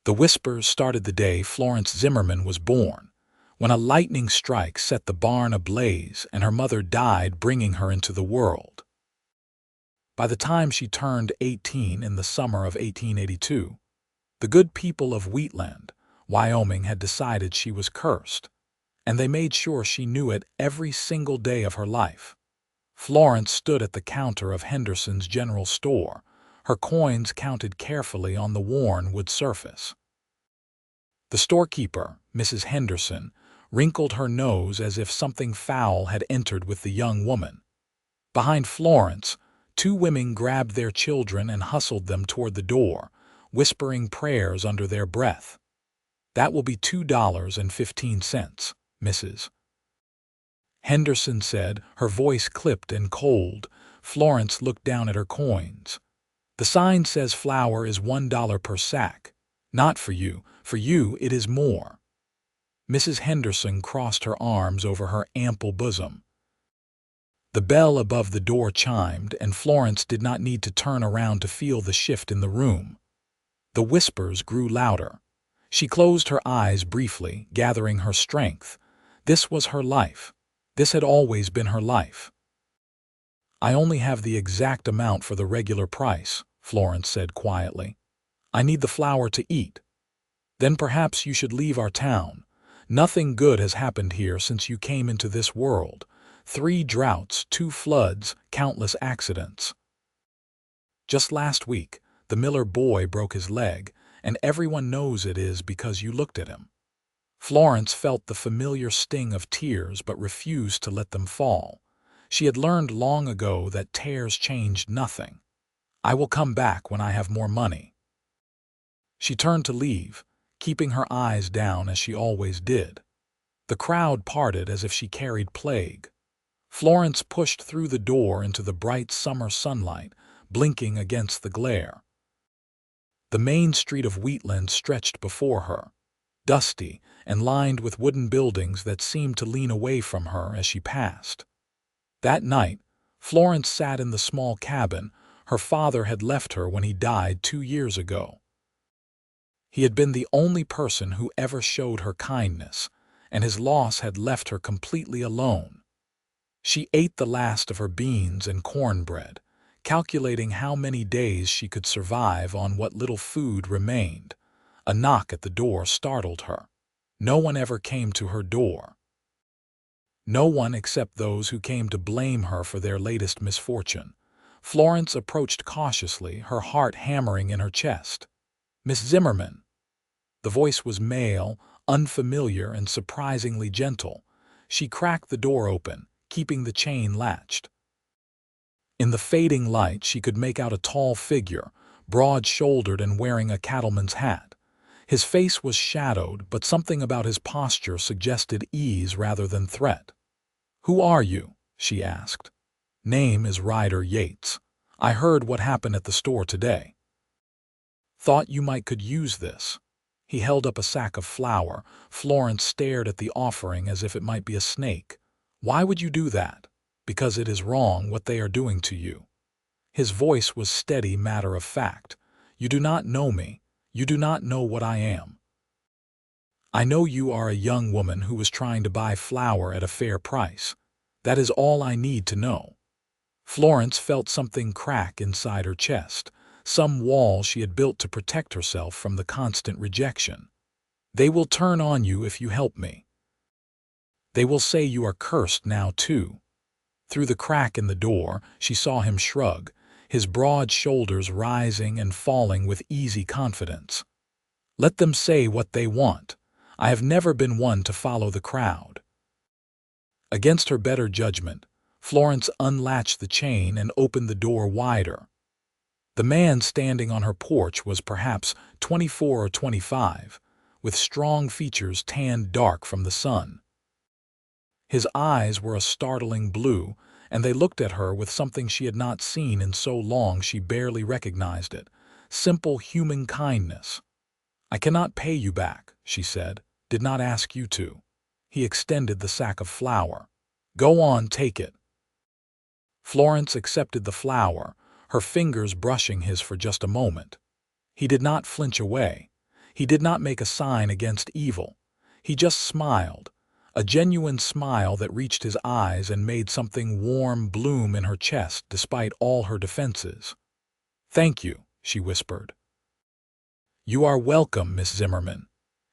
The whispers started the day Florence Zimmerman was born, when a lightning strike set the barn ablaze and her mother died, bringing her into the world. By the time she turned 18 in the summer of 1882, the good people of Wheatland, Wyoming, had decided she was cursed, and they made sure she knew it every single day of her life. Florence stood at the counter of Henderson's general store, her coins counted carefully on the worn wood surface. The storekeeper, Mrs. Henderson, wrinkled her nose as if something foul had entered with the young woman. Behind Florence, two women grabbed their children and hustled them toward the door, whispering prayers under their breath. "That will be $2.15, Mrs. Henderson said, her voice clipped and cold. Florence looked down at her coins. "The sign says flour is $1 per sack. Not for you. For you it is more." Mrs. Henderson crossed her arms over her ample bosom. The bell above the door chimed, and Florence did not need to turn around to feel the shift in the room. The whispers grew louder. She closed her eyes briefly, gathering her strength. This was her life. This had always been her life. "I only have the exact amount for the regular price," Florence said quietly. "I need the flour to eat." "Then perhaps you should leave our town. Nothing good has happened here since you came into this world. 3 droughts, 2 floods, countless accidents. Just last week, the Miller boy broke his leg, and everyone knows it is because you looked at him." Florence felt the familiar sting of tears but refused to let them fall. She had learned long ago that tears changed nothing. "I will come back when I have more money." She turned to leave, keeping her eyes down as she always did. The crowd parted as if she carried plague. Florence pushed through the door into the bright summer sunlight, blinking against the glare. The main street of Wheatland stretched before her, dusty and lined with wooden buildings that seemed to lean away from her as she passed. That night, Florence sat in the small cabin her father had left her when he died 2 years ago. He had been the only person who ever showed her kindness, and his loss had left her completely alone. She ate the last of her beans and cornbread, calculating how many days she could survive on what little food remained. A knock at the door startled her. No one ever came to her door. No one except those who came to blame her for their latest misfortune. Florence approached cautiously, her heart hammering in her chest. "Miss Zimmerman." The voice was male, unfamiliar, and surprisingly gentle. She cracked the door open, keeping the chain latched. In the fading light, she could make out a tall figure, broad-shouldered and wearing a cattleman's hat. His face was shadowed, but something about his posture suggested ease rather than threat. "Who are you?" she asked. "Name is Ryder Yates. I heard what happened at the store today. Thought you might could use this." He held up a sack of flour. Florence stared at the offering as if it might be a snake. "Why would you do that?" "Because it is wrong what they are doing to you." His voice was steady, matter of fact. "You do not know me. You do not know what I am. I know you are a young woman who was trying to buy flour at a fair price. That is all I need to know." Florence felt something crack inside her chest, some wall she had built to protect herself from the constant rejection. "They will turn on you if you help me. They will say you are cursed now too." Through the crack in the door, she saw him shrug, his broad shoulders rising and falling with easy confidence. "Let them say what they want. I have never been one to follow the crowd." Against her better judgment, Florence unlatched the chain and opened the door wider. The man standing on her porch was perhaps 24 or 25, with strong features tanned dark from the sun. His eyes were a startling blue, and they looked at her with something she had not seen in so long she barely recognized it. Simple human kindness. "I cannot pay you back," she said. "Did not ask you to." He extended the sack of flour. "Go on, take it." Florence accepted the flour, her fingers brushing his for just a moment. He did not flinch away. He did not make a sign against evil. He just smiled, a genuine smile that reached his eyes and made something warm bloom in her chest despite all her defenses. "Thank you," she whispered. "You are welcome, Miss Zimmerman."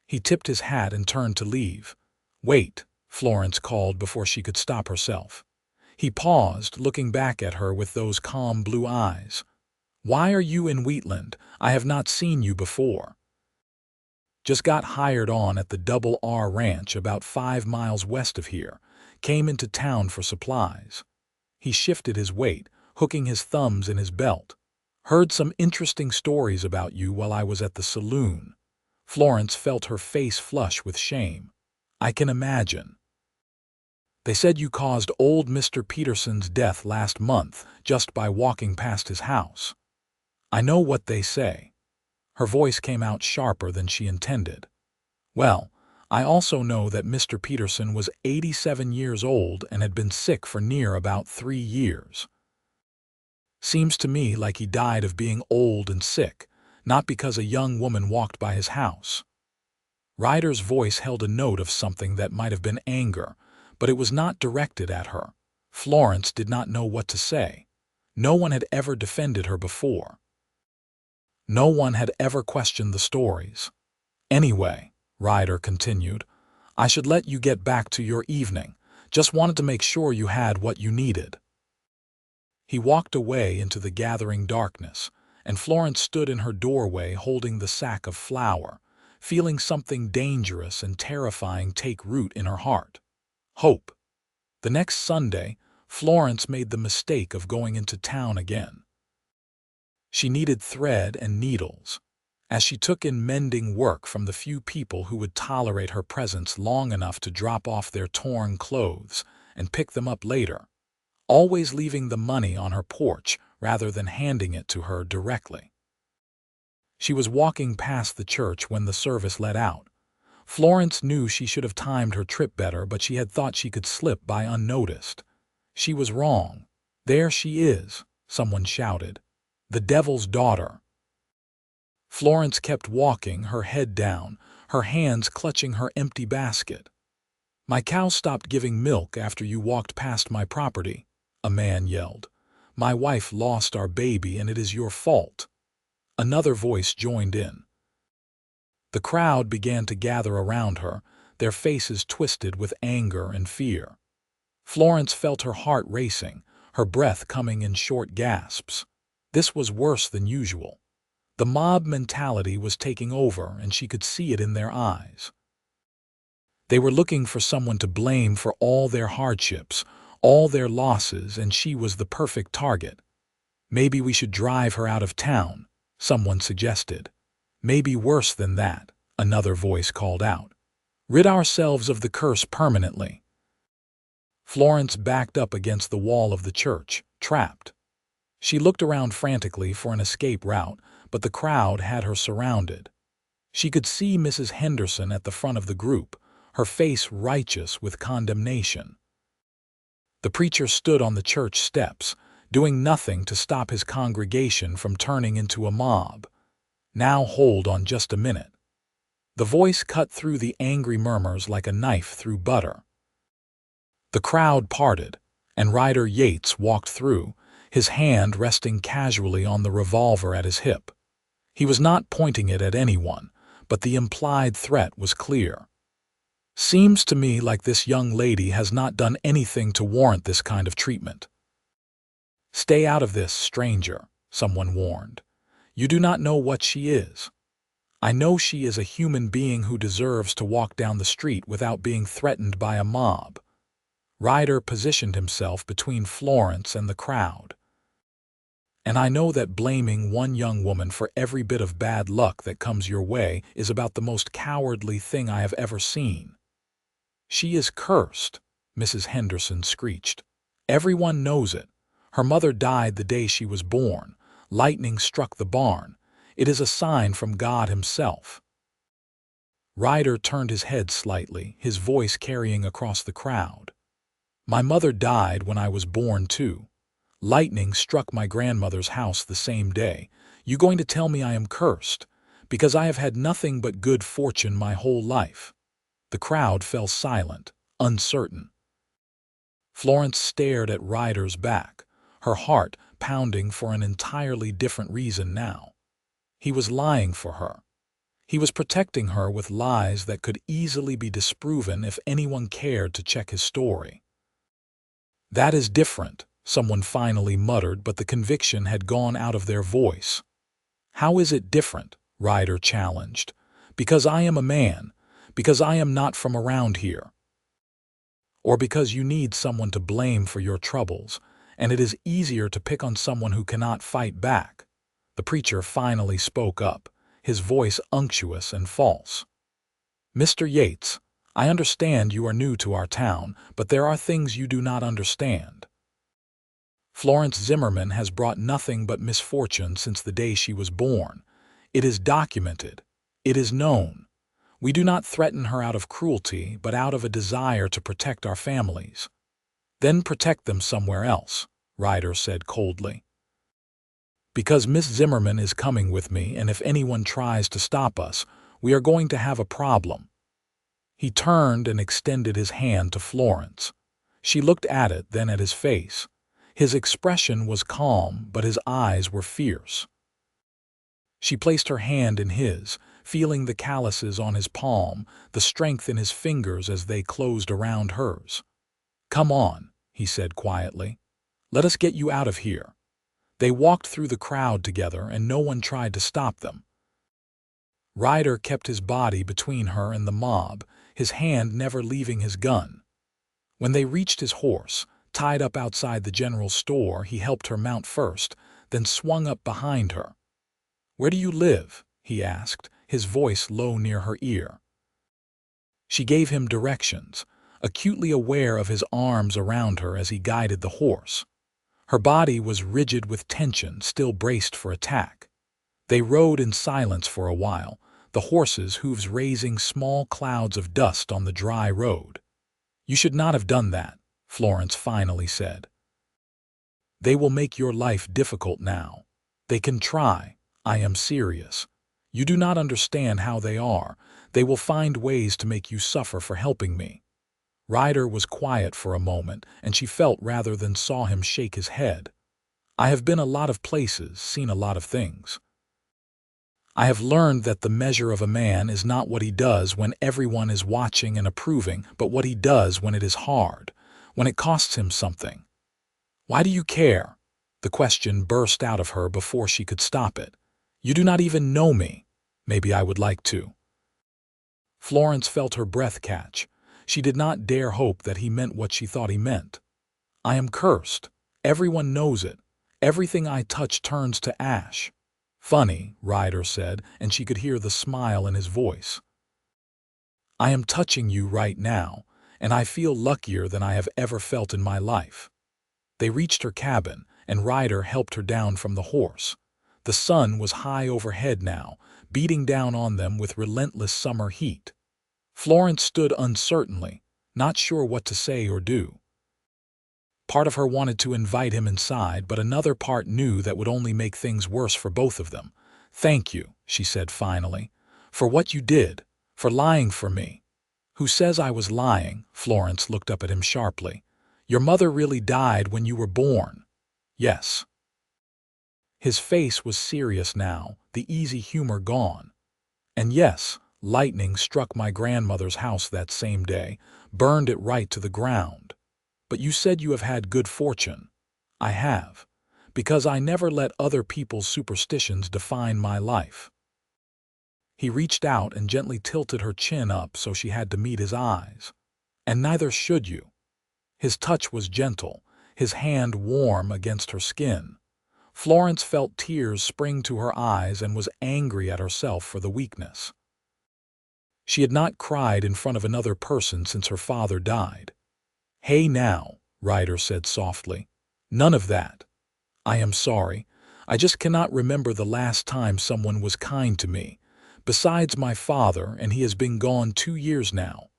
He tipped his hat and turned to leave. "Wait," Florence called before she could stop herself. He paused, looking back at her with those calm blue eyes. "Why are you in Wheatland? I have not seen you before." "Just got hired on at the Double R Ranch about 5 miles west of here. Came into town for supplies." He shifted his weight, hooking his thumbs in his belt. "Heard some interesting stories about you while I was at the saloon." Florence felt her face flush with shame. "I can imagine. They said you caused old Mr. Peterson's death last month just by walking past his house." "I know what they say." Her voice came out sharper than she intended. "Well, I also know that Mr. Peterson was 87 years old and had been sick for near about 3 years. Seems to me like he died of being old and sick, not because a young woman walked by his house." Ryder's voice held a note of something that might have been anger, but it was not directed at her. Florence did not know what to say. No one had ever defended her before. No one had ever questioned the stories. "Anyway," Ryder continued, "I should let you get back to your evening. Just wanted to make sure you had what you needed." He walked away into the gathering darkness, and Florence stood in her doorway holding the sack of flour, feeling something dangerous and terrifying take root in her heart. Hope. The next Sunday, Florence made the mistake of going into town again. She needed thread and needles. As she took in mending work from the few people who would tolerate her presence long enough to drop off their torn clothes and pick them up later, always leaving the money on her porch rather than handing it to her directly. She was walking past the church when the service let out. Florence knew she should have timed her trip better, but she had thought she could slip by unnoticed. She was wrong. "There she is," someone shouted. "The devil's daughter." Florence kept walking, her head down, her hands clutching her empty basket. "My cow stopped giving milk after you walked past my property," a man yelled. "My wife lost our baby and it is your fault." Another voice joined in. The crowd began to gather around her, their faces twisted with anger and fear. Florence felt her heart racing, her breath coming in short gasps. This was worse than usual. The mob mentality was taking over, and she could see it in their eyes. They were looking for someone to blame for all their hardships, all their losses, and she was the perfect target. "Maybe we should drive her out of town," someone suggested. "Maybe worse than that," another voice called out. "Rid ourselves of the curse permanently." Florence backed up against the wall of the church, trapped. She looked around frantically for an escape route, but the crowd had her surrounded. She could see Mrs. Henderson at the front of the group, her face righteous with condemnation. The preacher stood on the church steps, doing nothing to stop his congregation from turning into a mob. "Now hold on just a minute." The voice cut through the angry murmurs like a knife through butter. The crowd parted, and Ryder Yates walked through, his hand resting casually on the revolver at his hip. He was not pointing it at anyone, but the implied threat was clear. "Seems to me like this young lady has not done anything to warrant this kind of treatment." "Stay out of this, stranger," someone warned. "You do not know what she is." "I know she is a human being who deserves to walk down the street without being threatened by a mob." Ryder positioned himself between Florence and the crowd. "And I know that blaming one young woman for every bit of bad luck that comes your way is about the most cowardly thing I have ever seen." "She is cursed," Mrs. Henderson screeched. "Everyone knows it. Her mother died the day she was born. Lightning struck the barn. It is a sign from God himself." Ryder turned his head slightly, his voice carrying across the crowd. "My mother died when I was born too. Lightning struck my grandmother's house the same day. You going to tell me I am cursed? Because I have had nothing but good fortune my whole life." The crowd fell silent, uncertain. Florence stared at Ryder's back, her heart pounding for an entirely different reason now. He was lying for her. He was protecting her with lies that could easily be disproven if anyone cared to check his story. "That is different," someone finally muttered, but the conviction had gone out of their voice. "How is it different?" Ryder challenged. "Because I am a man, because I am not from around here. Or because you need someone to blame for your troubles, and it is easier to pick on someone who cannot fight back." The preacher finally spoke up, his voice unctuous and false. "Mr. Yates, I understand you are new to our town, but there are things you do not understand. Florence Zimmerman has brought nothing but misfortune since the day she was born. It is documented. It is known. We do not threaten her out of cruelty, but out of a desire to protect our families." "Then protect them somewhere else," Ryder said coldly. "Because Miss Zimmerman is coming with me, and if anyone tries to stop us, we are going to have a problem." He turned and extended his hand to Florence. She looked at it, then at his face. His expression was calm, but his eyes were fierce. She placed her hand in his, feeling the calluses on his palm, the strength in his fingers as they closed around hers. "Come on," he said quietly. "Let us get you out of here." They walked through the crowd together, and no one tried to stop them. Ryder kept his body between her and the mob, his hand never leaving his gun. When they reached his horse, tied up outside the general store, he helped her mount first, then swung up behind her. "Where do you live?" he asked, his voice low near her ear. She gave him directions, acutely aware of his arms around her as he guided the horse. Her body was rigid with tension, still braced for attack. They rode in silence for a while, the horse's hooves raising small clouds of dust on the dry road. "You should not have done that," Florence finally said. "They will make your life difficult now. They can try. I am serious. You do not understand how they are. They will find ways to make you suffer for helping me." Ryder was quiet for a moment, and she felt rather than saw him shake his head. "I have been a lot of places, seen a lot of things. I have learned that the measure of a man is not what he does when everyone is watching and approving, but what he does when it is hard, when it costs him something." "Why do you care?" The question burst out of her before she could stop it. "You do not even know me. Maybe I would like to." Florence felt her breath catch. She did not dare hope that he meant what she thought he meant. "I am cursed. Everyone knows it. Everything I touch turns to ash." "Funny," Ryder said, and she could hear the smile in his voice. "I am touching you right now, and I feel luckier than I have ever felt in my life." They reached her cabin, and Ryder helped her down from the horse. The sun was high overhead now, beating down on them with relentless summer heat. Florence stood uncertainly, not sure what to say or do. Part of her wanted to invite him inside, but another part knew that would only make things worse for both of them. "Thank you," she said finally, "for what you did, for lying for me." "Who says I was lying?" Florence looked up at him sharply. "Your mother really died when you were born." "Yes." His face was serious now, the easy humor gone. "And yes, lightning struck my grandmother's house that same day, burned it right to the ground. But you said you have had good fortune." "I have, because I never let other people's superstitions define my life." He reached out and gently tilted her chin up so she had to meet his eyes. "And neither should you." His touch was gentle, his hand warm against her skin. Florence felt tears spring to her eyes and was angry at herself for the weakness. She had not cried in front of another person since her father died. "Hey now," Ryder said softly. "None of that. I am sorry. I just cannot remember the last time someone was kind to me. Besides my father, and he has been gone 2 years now."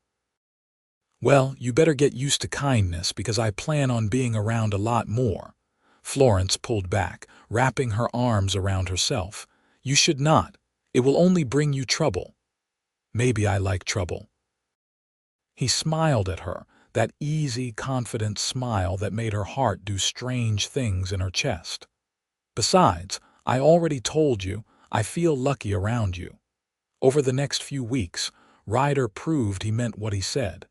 "Well, you better get used to kindness because I plan on being around a lot more." Florence pulled back, wrapping her arms around herself. "You should not. It will only bring you trouble. Maybe I like trouble." He smiled at her, that easy, confident smile that made her heart do strange things in her chest. "Besides, I already told you, I feel lucky around you." Over the next few weeks, Ryder proved he meant what he said.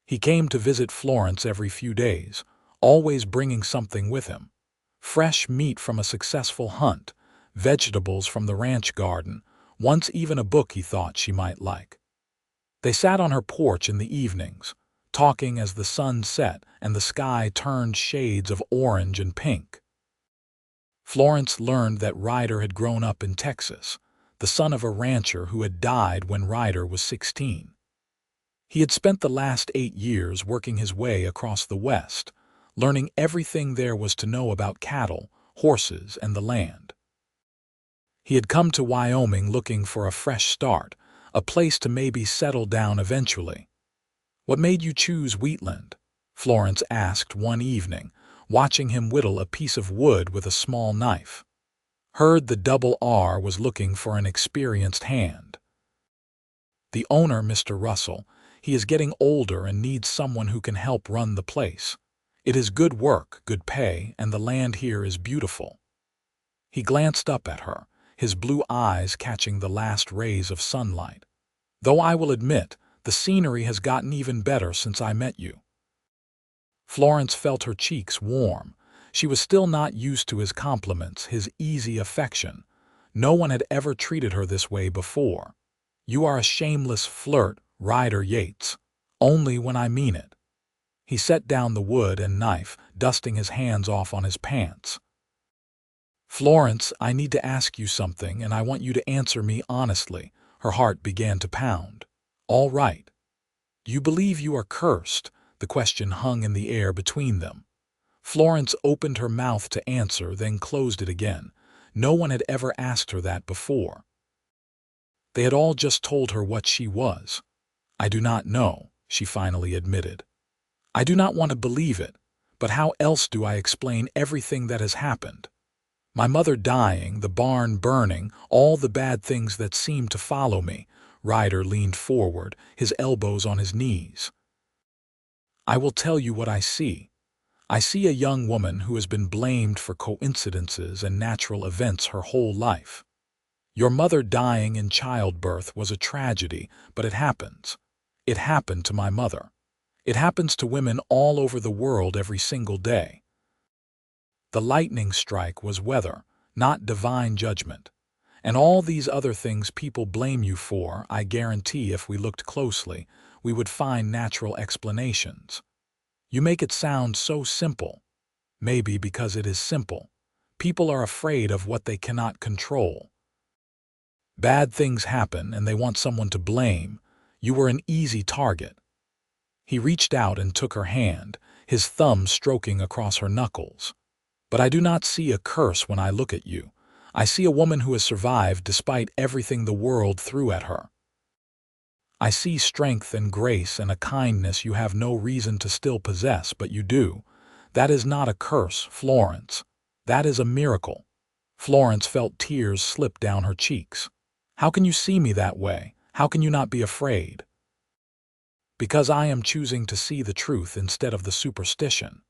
He came to visit Florence every few days, always bringing something with him. Fresh meat from a successful hunt, vegetables from the ranch garden, once even a book he thought she might like. They sat on her porch in the evenings, talking as the sun set and the sky turned shades of orange and pink. Florence learned that Ryder had grown up in Texas, the son of a rancher who had died when Ryder was 16. He had spent the last 8 years working his way across the West, learning everything there was to know about cattle, horses, and the land. He had come to Wyoming looking for a fresh start, a place to maybe settle down eventually. "What made you choose Wheatland?" Florence asked one evening, watching him whittle a piece of wood with a small knife. Heard the double R was looking for an experienced hand. "The owner, Mr. Russell, he is getting older and needs someone who can help run the place. It is good work, good pay, and the land here is beautiful." He glanced up at her, his blue eyes catching the last rays of sunlight. "Though I will admit, the scenery has gotten even better since I met you." Florence felt her cheeks warm. She was still not used to his compliments, his easy affection. No one had ever treated her this way before. "You are a shameless flirt, Ryder Yates. Only when I mean it." He set down the wood and knife, dusting his hands off on his pants. "Florence, I need to ask you something, and I want you to answer me honestly." Her heart began to pound. "All right." "You believe you are cursed?" The question hung in the air between them. Florence opened her mouth to answer, then closed it again. No one had ever asked her that before. They had all just told her what she was. "I do not know," she finally admitted. "I do not want to believe it, but how else do I explain everything that has happened? My mother dying, the barn burning, all the bad things that seemed to follow me." Ryder leaned forward, his elbows on his knees. "I will tell you what I see. I see a young woman who has been blamed for coincidences and natural events her whole life. Your mother dying in childbirth was a tragedy, but it happens. It happened to my mother. It happens to women all over the world every single day. The lightning strike was weather, not divine judgment. And all these other things people blame you for, I guarantee if we looked closely, we would find natural explanations. You make it sound so simple. Maybe because it is simple. People are afraid of what they cannot control. Bad things happen and they want someone to blame. You were an easy target." He reached out and took her hand, his thumb stroking across her knuckles. "But I do not see a curse when I look at you. I see a woman who has survived despite everything the world threw at her. I see strength and grace and a kindness you have no reason to still possess, but you do. That is not a curse, Florence. That is a miracle." Florence felt tears slip down her cheeks. "How can you see me that way? How can you not be afraid?" "Because I am choosing to see the truth instead of the superstition."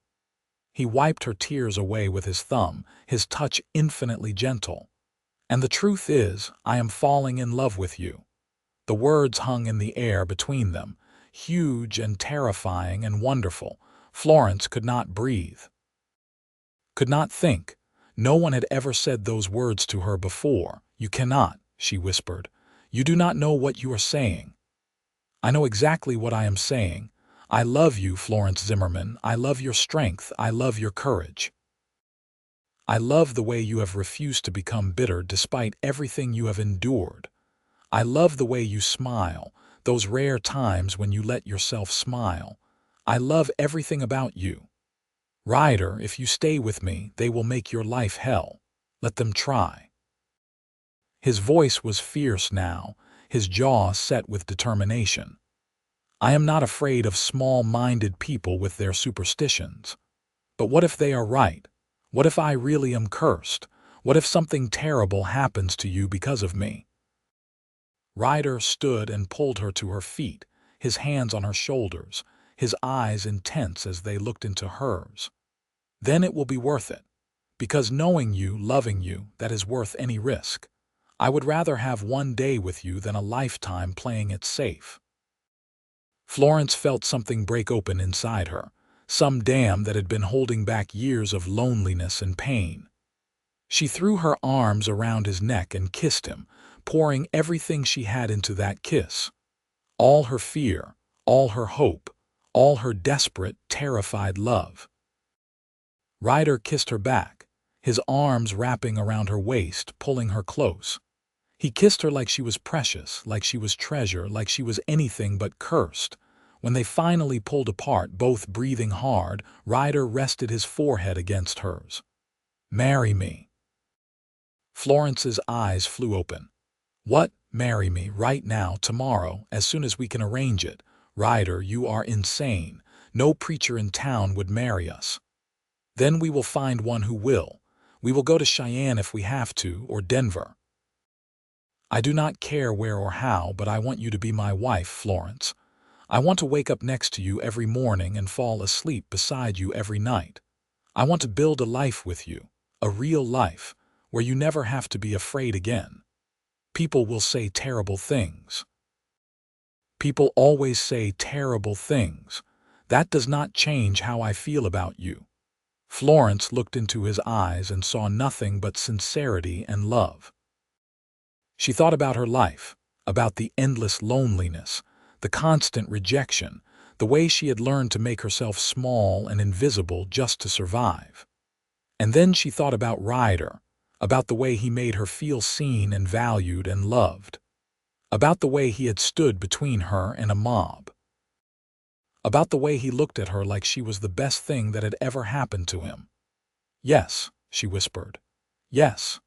He wiped her tears away with his thumb, his touch infinitely gentle. "And the truth is, I am falling in love with you." The words hung in the air between them, huge and terrifying and wonderful. Florence could not breathe, could not think. No one had ever said those words to her before. "You cannot," she whispered. "You do not know what you are saying." "I know exactly what I am saying. I love you, Florence Zimmerman. I love your strength. I love your courage. I love the way you have refused to become bitter despite everything you have endured. I love the way you smile, those rare times when you let yourself smile. I love everything about you. Ryder, if you stay with me, they will make your life hell. Let them try." His voice was fierce now, his jaw set with determination. "I am not afraid of small-minded people with their superstitions. But what if they are right? What if I really am cursed? What if something terrible happens to you because of me?" Ryder stood and pulled her to her feet, his hands on her shoulders, his eyes intense as they looked into hers. "Then it will be worth it. Because knowing you, loving you, that is worth any risk. I would rather have one day with you than a lifetime playing it safe." Florence felt something break open inside her, some dam that had been holding back years of loneliness and pain. She threw her arms around his neck and kissed him, pouring everything she had into that kiss. All her fear, all her hope, all her desperate, terrified love. Ryder kissed her back, his arms wrapping around her waist, pulling her close. He kissed her like she was precious, like she was treasure, like she was anything but cursed. When they finally pulled apart, both breathing hard, Ryder rested his forehead against hers. "Marry me." Florence's eyes flew open. "What? Marry me right now, tomorrow, as soon as we can arrange it? Ryder, you are insane. No preacher in town would marry us." "Then we will find one who will. We will go to Cheyenne if we have to, or Denver. I do not care where or how, but I want you to be my wife, Florence. I want to wake up next to you every morning and fall asleep beside you every night. I want to build a life with you, a real life, where you never have to be afraid again. People will say terrible things. People always say terrible things. That does not change how I feel about you." Florence looked into his eyes and saw nothing but sincerity and love. She thought about her life, about the endless loneliness, the constant rejection, the way she had learned to make herself small and invisible just to survive. And then she thought about Ryder, about the way he made her feel seen and valued and loved, about the way he had stood between her and a mob, about the way he looked at her like she was the best thing that had ever happened to him. "Yes," she whispered. "Yes.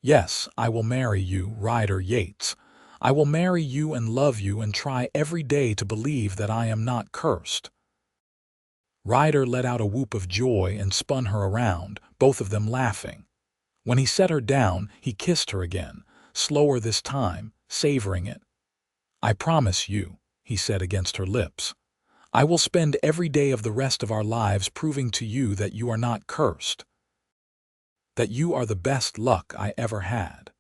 Yes, I will marry you, Ryder Yates. I will marry you and love you and try every day to believe that I am not cursed." Ryder let out a whoop of joy and spun her around, both of them laughing. When he set her down, he kissed her again, slower this time, savoring it. "I promise you," he said against her lips, "I will spend every day of the rest of our lives proving to you that you are not cursed, that you are the best luck I ever had."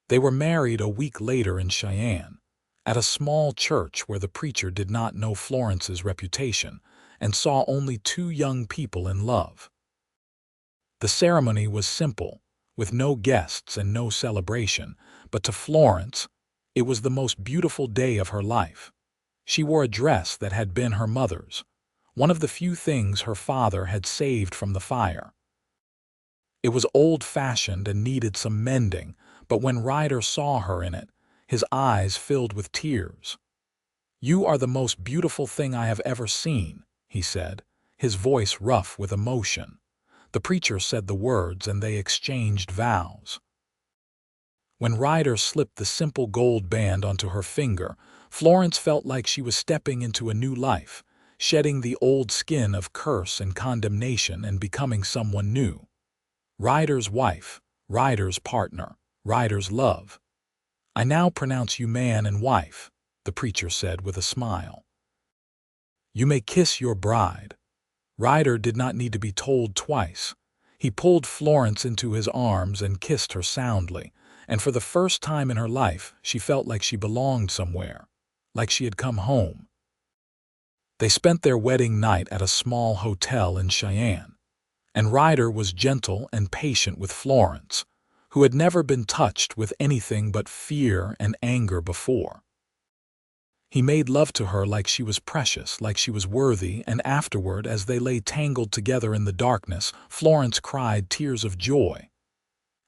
They were married a week later in Cheyenne, at a small church where the preacher did not know Florence's reputation and saw only two young people in love. The ceremony was simple, with no guests and no celebration, but to Florence, it was the most beautiful day of her life. She wore a dress that had been her mother's, one of the few things her father had saved from the fire. It was old-fashioned and needed some mending, but when Ryder saw her in it, his eyes filled with tears. "You are the most beautiful thing I have ever seen," he said, his voice rough with emotion. The preacher said the words and they exchanged vows. When Ryder slipped the simple gold band onto her finger, Florence felt like she was stepping into a new life, shedding the old skin of curse and condemnation and becoming someone new. Ryder's wife, Ryder's partner, Ryder's love. "I now pronounce you man and wife," the preacher said with a smile. "You may kiss your bride." Ryder did not need to be told twice. He pulled Florence into his arms and kissed her soundly, and for the first time in her life, she felt like she belonged somewhere, like she had come home. They spent their wedding night at a small hotel in Cheyenne, and Ryder was gentle and patient with Florence, who had never been touched with anything but fear and anger before. He made love to her like she was precious, like she was worthy, and afterward, as they lay tangled together in the darkness, Florence cried tears of joy.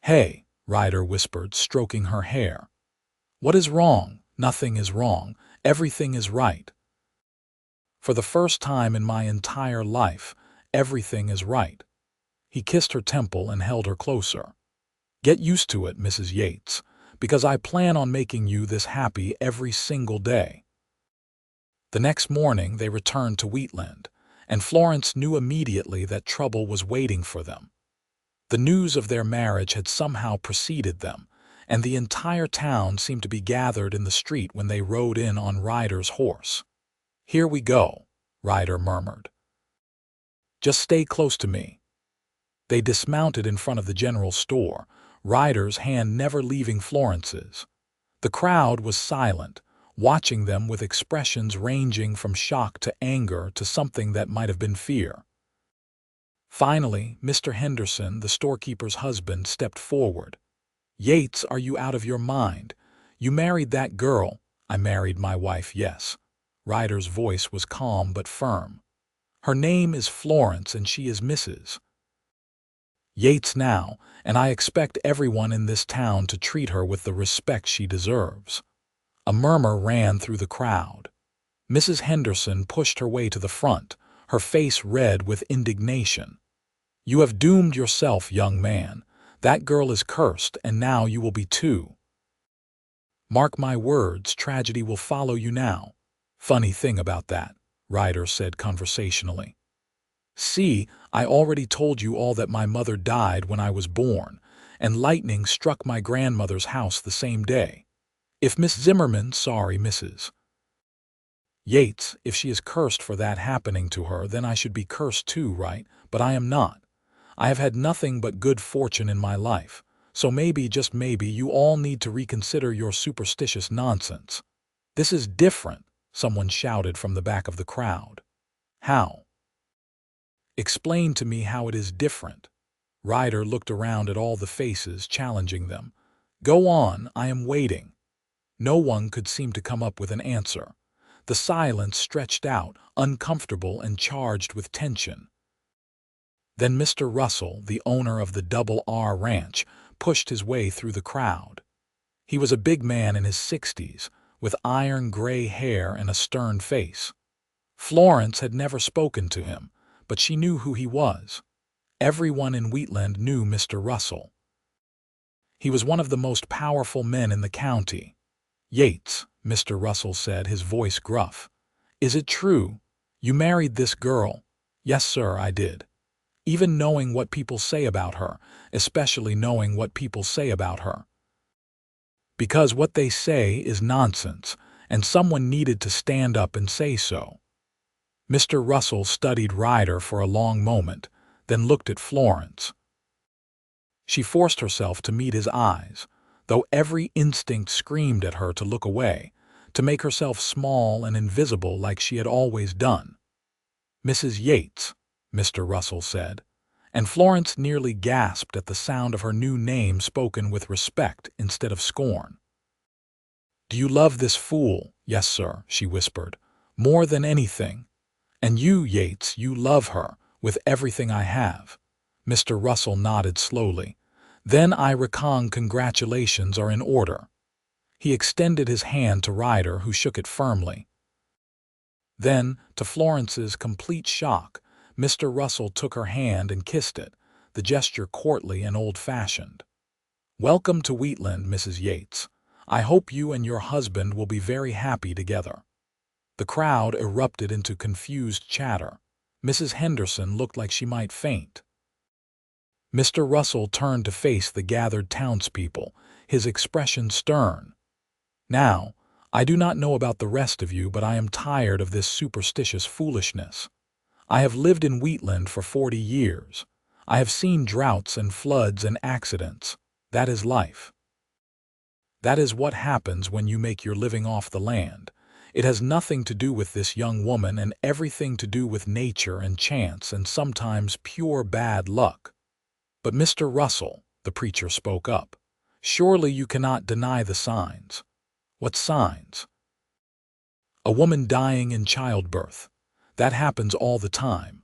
"Hey," Ryder whispered, stroking her hair. "What is wrong? Nothing is wrong. Everything is right. For the first time in my entire life, everything is right." He kissed her temple and held her closer. "Get used to it, Mrs. Yates, because I plan on making you this happy every single day." The next morning they returned to Wheatland, and Florence knew immediately that trouble was waiting for them. The news of their marriage had somehow preceded them, and the entire town seemed to be gathered in the street when they rode in on Ryder's horse. "Here we go," Ryder murmured. "Just stay close to me." They dismounted in front of the general store, Ryder's hand never leaving Florence's. The crowd was silent, watching them with expressions ranging from shock to anger to something that might have been fear. Finally, Mr. Henderson, the storekeeper's husband, stepped forward. "Yates, are you out of your mind? You married that girl." "I married my wife, yes." Ryder's voice was calm but firm. "Her name is Florence and she is Mrs. Yates now, and I expect everyone in this town to treat her with the respect she deserves." A murmur ran through the crowd. Mrs. Henderson pushed her way to the front, her face red with indignation. "You have doomed yourself, young man. That girl is cursed, and now you will be too. Mark my words, tragedy will follow you now." "Funny thing about that," Ryder said conversationally. "See, I already told you all that my mother died when I was born, and lightning struck my grandmother's house the same day. If Miss Zimmerman, sorry, Mrs. Yates, if she is cursed for that happening to her, then I should be cursed too, right? But I am not. I have had nothing but good fortune in my life, so maybe, just maybe, you all need to reconsider your superstitious nonsense." "This is different," someone shouted from the back of the crowd. "How? Explain to me how it is different." Ryder looked around at all the faces, challenging them. "Go on, I am waiting." No one could seem to come up with an answer. The silence stretched out, uncomfortable and charged with tension. Then Mr. Russell, the owner of the Double R Ranch, pushed his way through the crowd. He was a big man in his 60s, with iron gray hair and a stern face. Florence had never spoken to him, but she knew who he was. Everyone in Wheatland knew Mr. Russell. He was one of the most powerful men in the county. "Yates," Mr. Russell said, his voice gruff. "Is it true? You married this girl?" "Yes, sir, I did." "Even knowing what people say about her, especially knowing what people say about her?" "Because what they say is nonsense, and someone needed to stand up and say so." Mr. Russell studied Ryder for a long moment, then looked at Florence. She forced herself to meet his eyes, though every instinct screamed at her to look away, to make herself small and invisible like she had always done. "Mrs. Yates," Mr. Russell said, and Florence nearly gasped at the sound of her new name spoken with respect instead of scorn. "Do you love this fool?" "Yes, sir," she whispered, "more than anything." "And you, Yates, you love her, with everything I have." Mr. Russell nodded slowly. "Then I reckon congratulations are in order." He extended his hand to Ryder, who shook it firmly. Then, to Florence's complete shock, Mr. Russell took her hand and kissed it, the gesture courtly and old-fashioned. "Welcome to Wheatland, Mrs. Yates. I hope you and your husband will be very happy together." The crowd erupted into confused chatter. Mrs. Henderson looked like she might faint. Mr. Russell turned to face the gathered townspeople, his expression stern. "Now, I do not know about the rest of you, but I am tired of this superstitious foolishness. I have lived in Wheatland for 40 years. I have seen droughts and floods and accidents. That is life. That is what happens when you make your living off the land. It has nothing to do with this young woman and everything to do with nature and chance and sometimes pure bad luck." "But Mr. Russell," the preacher spoke up, "surely you cannot deny the signs." "What signs?" "A woman dying in childbirth. That happens all the time.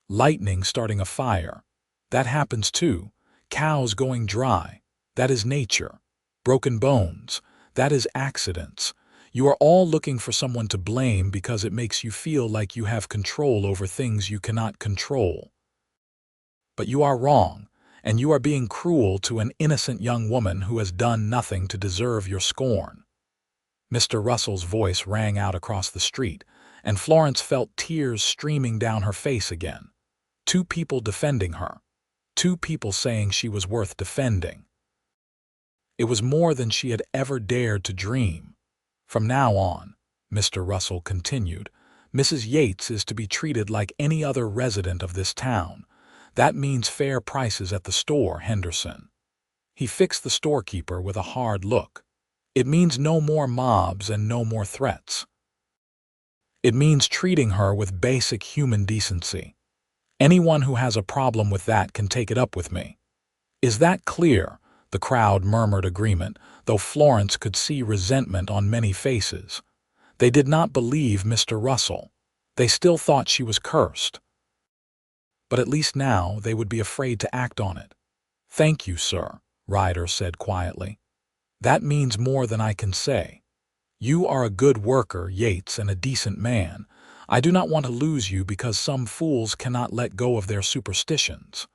Lightning starting a fire. That happens too. Cows going dry. That is nature. Broken bones. That is accidents. You are all looking for someone to blame because it makes you feel like you have control over things you cannot control. But you are wrong, and you are being cruel to an innocent young woman who has done nothing to deserve your scorn." Mr. Russell's voice rang out across the street, and Florence felt tears streaming down her face again. Two people defending her. Two people saying she was worth defending. It was more than she had ever dared to dream. From now on, Mr. Russell continued, Mrs. Yates is to be treated like any other resident of this town. That means fair prices at the store, Henderson. He fixed the storekeeper with a hard look. It means no more mobs and no more threats. It means treating her with basic human decency. Anyone who has a problem with that can take it up with me. Is that clear? The crowd murmured agreement, though Florence could see resentment on many faces. They did not believe Mr. Russell. They still thought she was cursed. But at least now they would be afraid to act on it. Thank you, sir, Ryder said quietly. That means more than I can say. You are a good worker, Yates, and a decent man. I do not want to lose you because some fools cannot let go of their superstitions.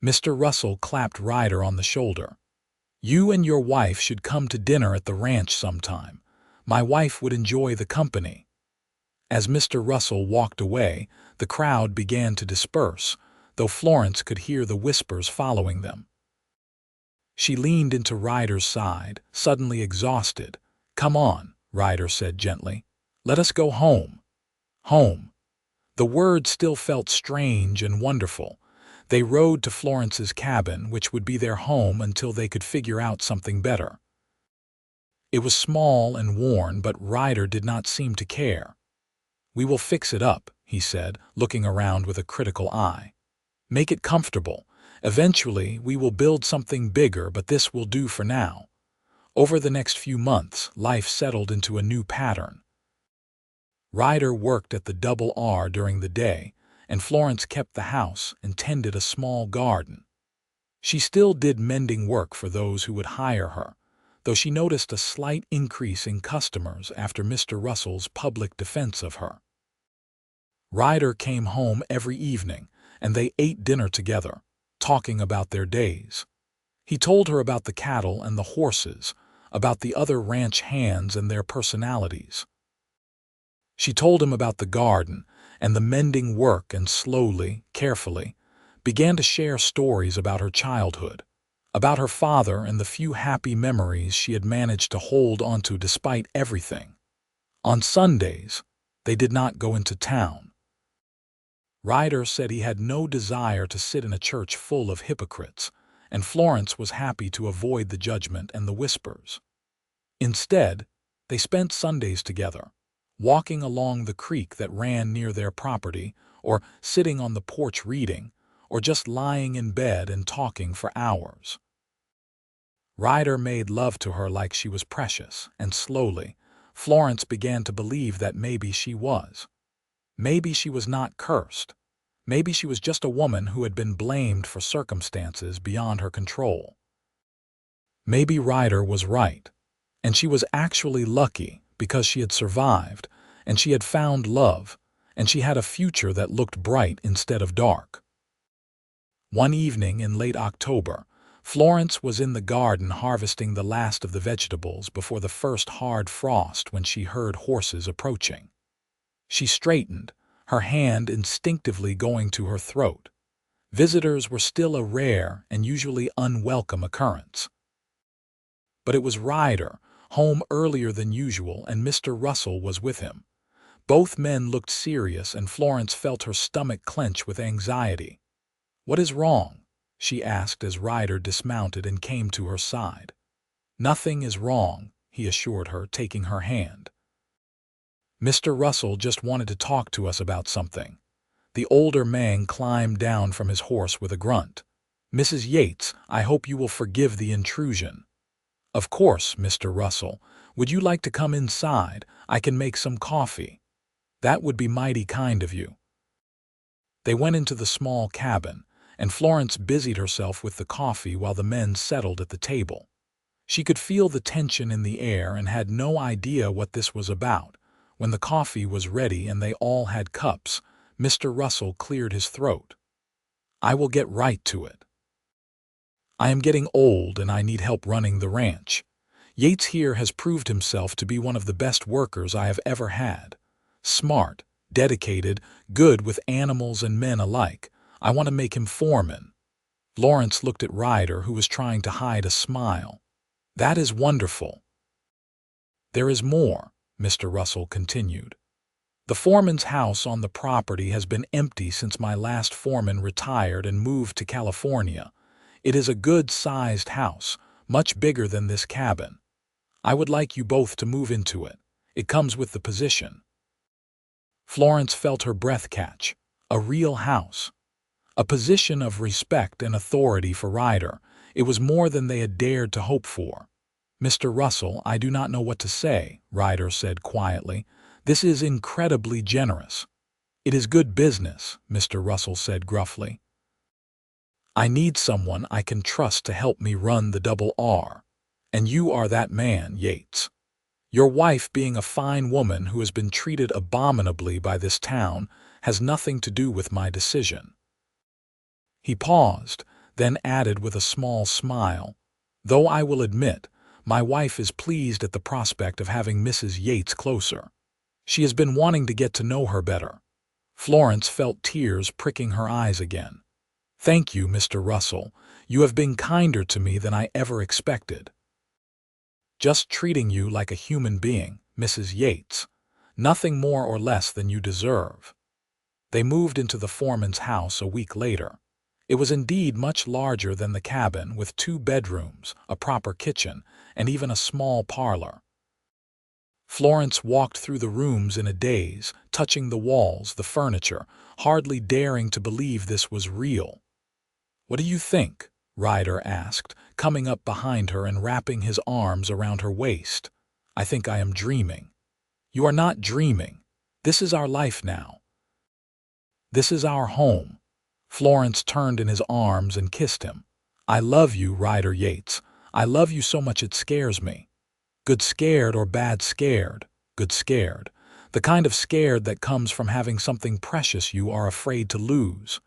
Mr. Russell clapped Ryder on the shoulder. You and your wife should come to dinner at the ranch sometime. My wife would enjoy the company. As Mr. Russell walked away, the crowd began to disperse, though Florence could hear the whispers following them. She leaned into Ryder's side, suddenly exhausted. Come on, Ryder said gently. Let us go home. Home. The word still felt strange and wonderful. They rode to Florence's cabin, which would be their home until they could figure out something better. It was small and worn, but Ryder did not seem to care. We will fix it up, he said, looking around with a critical eye. Make it comfortable. Eventually, we will build something bigger, but this will do for now. Over the next few months, life settled into a new pattern. Ryder worked at the Double R during the day, and Florence kept the house and tended a small garden. She still did mending work for those who would hire her, though she noticed a slight increase in customers after Mr. Russell's public defense of her. Ryder came home every evening, and they ate dinner together, talking about their days. He told her about the cattle and the horses, about the other ranch hands and their personalities. She told him about the garden and the mending work and slowly, carefully, began to share stories about her childhood, about her father and the few happy memories she had managed to hold onto despite everything. On Sundays, they did not go into town. Ryder said he had no desire to sit in a church full of hypocrites, and Florence was happy to avoid the judgment and the whispers. Instead, they spent Sundays together, walking along the creek that ran near their property, or sitting on the porch reading, or just lying in bed and talking for hours. Ryder made love to her like she was precious, and slowly, Florence began to believe that maybe she was. Maybe she was not cursed. Maybe she was just a woman who had been blamed for circumstances beyond her control. Maybe Ryder was right, and she was actually lucky because she had survived, and she had found love, and she had a future that looked bright instead of dark. One evening in late October, Florence was in the garden harvesting the last of the vegetables before the first hard frost when she heard horses approaching. She straightened, her hand instinctively going to her throat. Visitors were still a rare and usually unwelcome occurrence. But it was Ryder, home earlier than usual, and Mr. Russell was with him. Both men looked serious, and Florence felt her stomach clench with anxiety. "What is wrong?" she asked as Ryder dismounted and came to her side. "Nothing is wrong," he assured her, taking her hand. "Mr. Russell just wanted to talk to us about something." The older man climbed down from his horse with a grunt. "Mrs. Yates, I hope you will forgive the intrusion." "Of course, Mr. Russell. Would you like to come inside? I can make some coffee." "That would be mighty kind of you." They went into the small cabin, and Florence busied herself with the coffee while the men settled at the table. She could feel the tension in the air and had no idea what this was about. When the coffee was ready and they all had cups, Mr. Russell cleared his throat. "I will get right to it. I am getting old and I need help running the ranch. Yates here has proved himself to be one of the best workers I have ever had. Smart, dedicated, good with animals and men alike. I want to make him foreman." Florence looked at Ryder, who was trying to hide a smile. "That is wonderful." "There is more," Mr. Russell continued. "The foreman's house on the property has been empty since my last foreman retired and moved to California. It is a good-sized house, much bigger than this cabin. I would like you both to move into it. It comes with the position." Florence felt her breath catch. A real house. A position of respect and authority for Ryder. It was more than they had dared to hope for. "Mr. Russell, I do not know what to say," Ryder said quietly. "This is incredibly generous." "It is good business," Mr. Russell said gruffly. "I need someone I can trust to help me run the Double R. And you are that man, Yates. Your wife, being a fine woman who has been treated abominably by this town, has nothing to do with my decision." He paused, then added with a small smile, "Though I will admit, my wife is pleased at the prospect of having Mrs. Yates closer. She has been wanting to get to know her better." Florence felt tears pricking her eyes again. "Thank you, Mr. Russell. You have been kinder to me than I ever expected." "Just treating you like a human being, Mrs. Yates. Nothing more or less than you deserve." They moved into the foreman's house a week later. It was indeed much larger than the cabin, with 2 bedrooms, a proper kitchen, and even a small parlor. Florence walked through the rooms in a daze, touching the walls, the furniture, hardly daring to believe this was real. "What do you think?" Ryder asked, coming up behind her and wrapping his arms around her waist. "I think I am dreaming." "You are not dreaming. This is our life now. This is our home." Florence turned in his arms and kissed him. "I love you, Ryder Yates. I love you so much it scares me. Good scared or bad scared? Good scared. The kind of scared that comes from having something precious you are afraid to lose."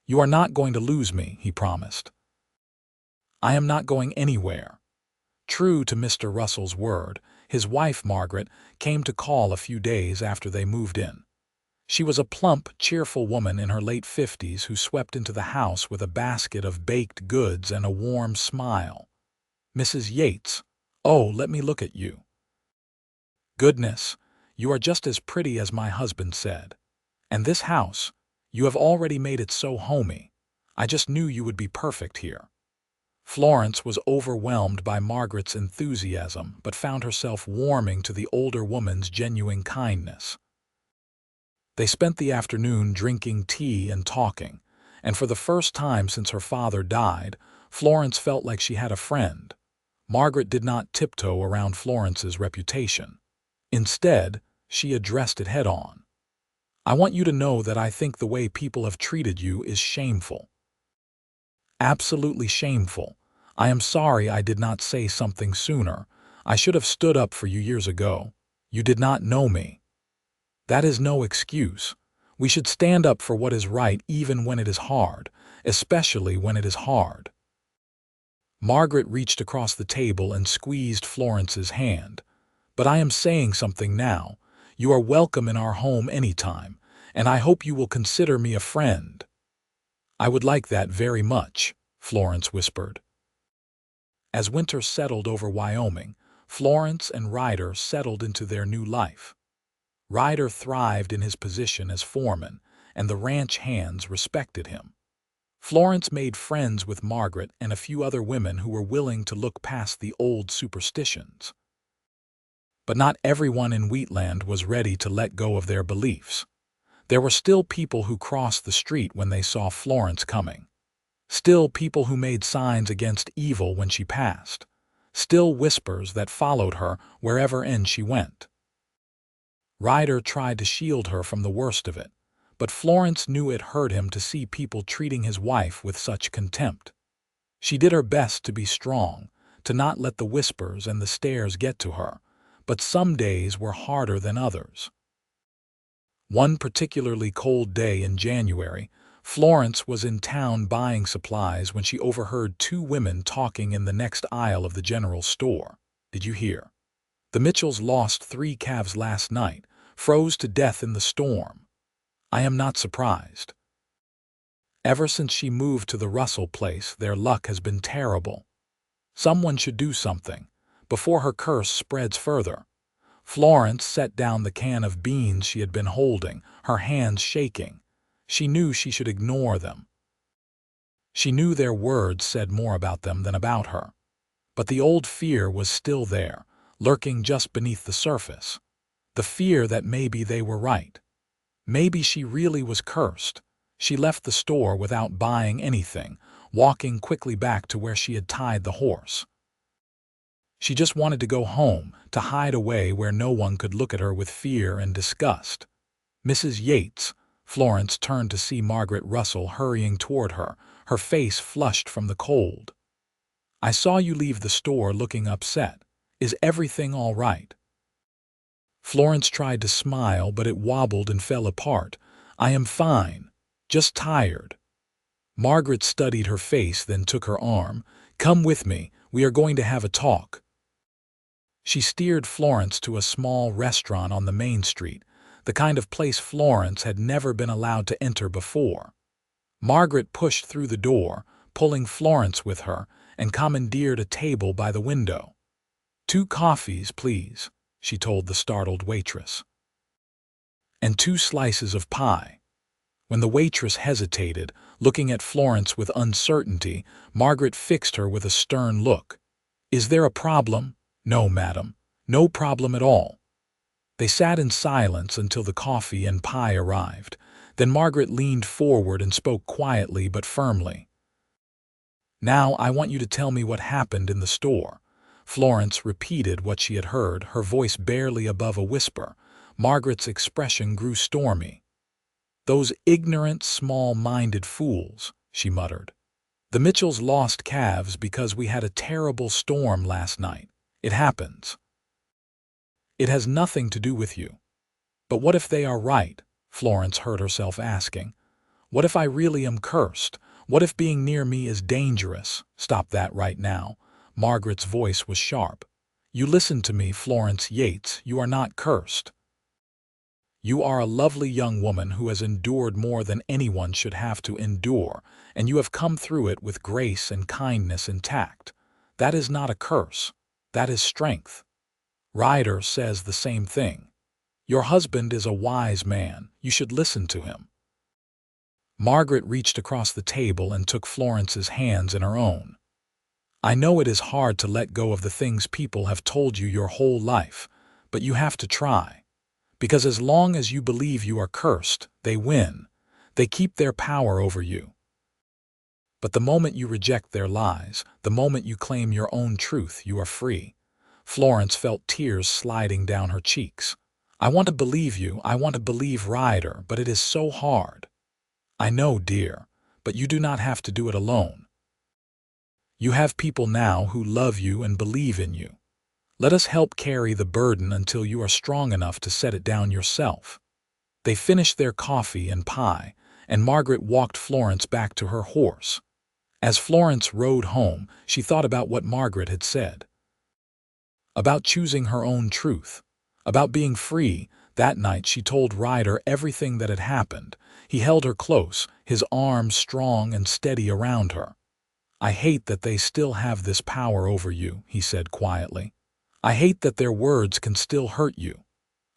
"You are not going to lose me," he promised. "I am not going anywhere." True to Mr. Russell's word, his wife, Margaret, came to call a few days after they moved in. She was a plump, cheerful woman in her late 50s who swept into the house with a basket of baked goods and a warm smile. "Mrs. Yates, oh, let me look at you. Goodness, you are just as pretty as my husband said. And this house, you have already made it so homey. I just knew you would be perfect here." Florence was overwhelmed by Margaret's enthusiasm, but found herself warming to the older woman's genuine kindness. They spent the afternoon drinking tea and talking, and for the first time since her father died, Florence felt like she had a friend. Margaret did not tiptoe around Florence's reputation. Instead, she addressed it head-on. "I want you to know that I think the way people have treated you is shameful. Absolutely shameful. I am sorry I did not say something sooner. I should have stood up for you years ago. You did not know me. That is no excuse. We should stand up for what is right even when it is hard, especially when it is hard." Margaret reached across the table and squeezed Florence's hand. "But I am saying something now. You are welcome in our home anytime, and I hope you will consider me a friend." "I would like that very much," Florence whispered. As winter settled over Wyoming, Florence and Ryder settled into their new life. Ryder thrived in his position as foreman, and the ranch hands respected him. Florence made friends with Margaret and a few other women who were willing to look past the old superstitions. But not everyone in Wheatland was ready to let go of their beliefs. There were still people who crossed the street when they saw Florence coming. Still people who made signs against evil when she passed. Still whispers that followed her wherever she went. Ryder tried to shield her from the worst of it, but Florence knew it hurt him to see people treating his wife with such contempt. She did her best to be strong, to not let the whispers and the stares get to her, but some days were harder than others. One particularly cold day in January, Florence was in town buying supplies when she overheard 2 women talking in the next aisle of the general store. "Did you hear? The Mitchells lost 3 calves last night, froze to death in the storm." "I am not surprised." Ever since she moved to the Russell place, their luck has been terrible. Someone should do something, before her curse spreads further. Florence set down the can of beans she had been holding, her hands shaking. She knew she should ignore them. She knew their words said more about them than about her. But the old fear was still there, lurking just beneath the surface. The fear that maybe they were right. Maybe she really was cursed. She left the store without buying anything, walking quickly back to where she had tied the horse. She just wanted to go home, to hide away where no one could look at her with fear and disgust. Mrs. Yates, Florence turned to see Margaret Russell hurrying toward her, her face flushed from the cold. "I saw you leave the store looking upset. Is everything all right?" Florence tried to smile, but it wobbled and fell apart. "I am fine, just tired." Margaret studied her face, then took her arm. "Come with me, we are going to have a talk." She steered Florence to a small restaurant on the main street, the kind of place Florence had never been allowed to enter before. Margaret pushed through the door, pulling Florence with her, and commandeered a table by the window. "2 coffees, please," she told the startled waitress. "And 2 slices of pie." When the waitress hesitated, looking at Florence with uncertainty, Margaret fixed her with a stern look. "Is there a problem?" "No, madam. No problem at all." They sat in silence until the coffee and pie arrived. Then Margaret leaned forward and spoke quietly but firmly. "Now I want you to tell me what happened in the store." Florence repeated what she had heard, her voice barely above a whisper. Margaret's expression grew stormy. "Those ignorant, small-minded fools," she muttered. "The Mitchells lost calves because we had a terrible storm last night. It happens. It has nothing to do with you." "But what if they are right?" Florence heard herself asking. "What if I really am cursed? What if being near me is dangerous?" "Stop that right now." Margaret's voice was sharp. "You listen to me, Florence Yates. You are not cursed. You are a lovely young woman who has endured more than anyone should have to endure, and you have come through it with grace and kindness intact. That is not a curse. That is strength. Ryder says the same thing. Your husband is a wise man. You should listen to him." Margaret reached across the table and took Florence's hands in her own. "I know it is hard to let go of the things people have told you your whole life, but you have to try. Because as long as you believe you are cursed, they win. They keep their power over you. But the moment you reject their lies, the moment you claim your own truth, you are free." Florence felt tears sliding down her cheeks. "I want to believe you, I want to believe Ryder, but it is so hard." "I know, dear, but you do not have to do it alone. You have people now who love you and believe in you. Let us help carry the burden until you are strong enough to set it down yourself." They finished their coffee and pie, and Margaret walked Florence back to her horse. As Florence rode home, she thought about what Margaret had said. About choosing her own truth. About being free. That night she told Ryder everything that had happened. He held her close, his arms strong and steady around her. "I hate that they still have this power over you," he said quietly. "I hate that their words can still hurt you.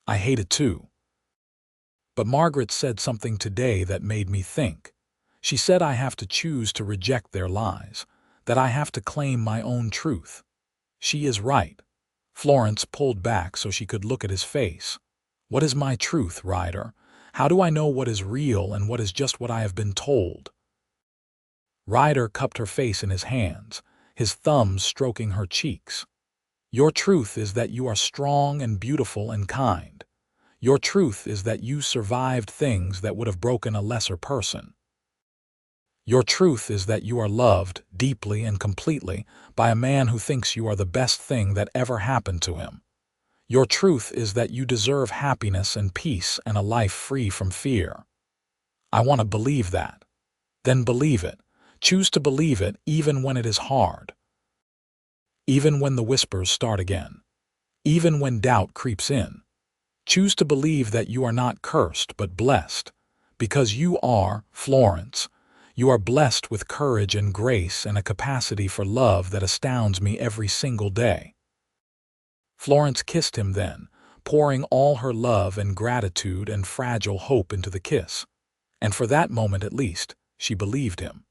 I hate it too. But Margaret said something today that made me think. She said I have to choose to reject their lies, that I have to claim my own truth. She is right." Florence pulled back so she could look at his face. "What is my truth, Ryder? How do I know what is real and what is just what I have been told?" Ryder cupped her face in his hands, his thumbs stroking her cheeks. "Your truth is that you are strong and beautiful and kind. Your truth is that you survived things that would have broken a lesser person. Your truth is that you are loved deeply and completely by a man who thinks you are the best thing that ever happened to him. Your truth is that you deserve happiness and peace and a life free from fear. I want to believe that. Then believe it. Choose to believe it even when it is hard. Even when the whispers start again. Even when doubt creeps in. Choose to believe that you are not cursed but blessed. Because you are, Florence. You are blessed with courage and grace and a capacity for love that astounds me every single day." Florence kissed him then, pouring all her love and gratitude and fragile hope into the kiss. And for that moment at least, she believed him.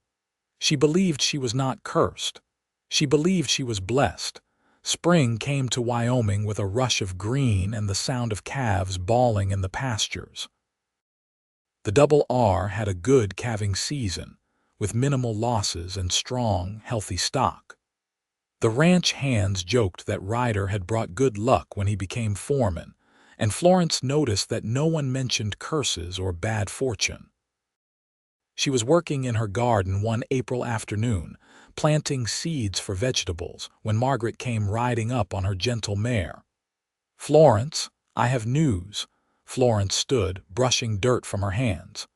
She believed she was not cursed. She believed she was blessed. Spring came to Wyoming with a rush of green and the sound of calves bawling in the pastures. The Double R had a good calving season, with minimal losses and strong, healthy stock. The ranch hands joked that Ryder had brought good luck when he became foreman, and Florence noticed that no one mentioned curses or bad fortune. She was working in her garden one April afternoon, planting seeds for vegetables, when Margaret came riding up on her gentle mare. "Florence, I have news." Florence stood, brushing dirt from her hands.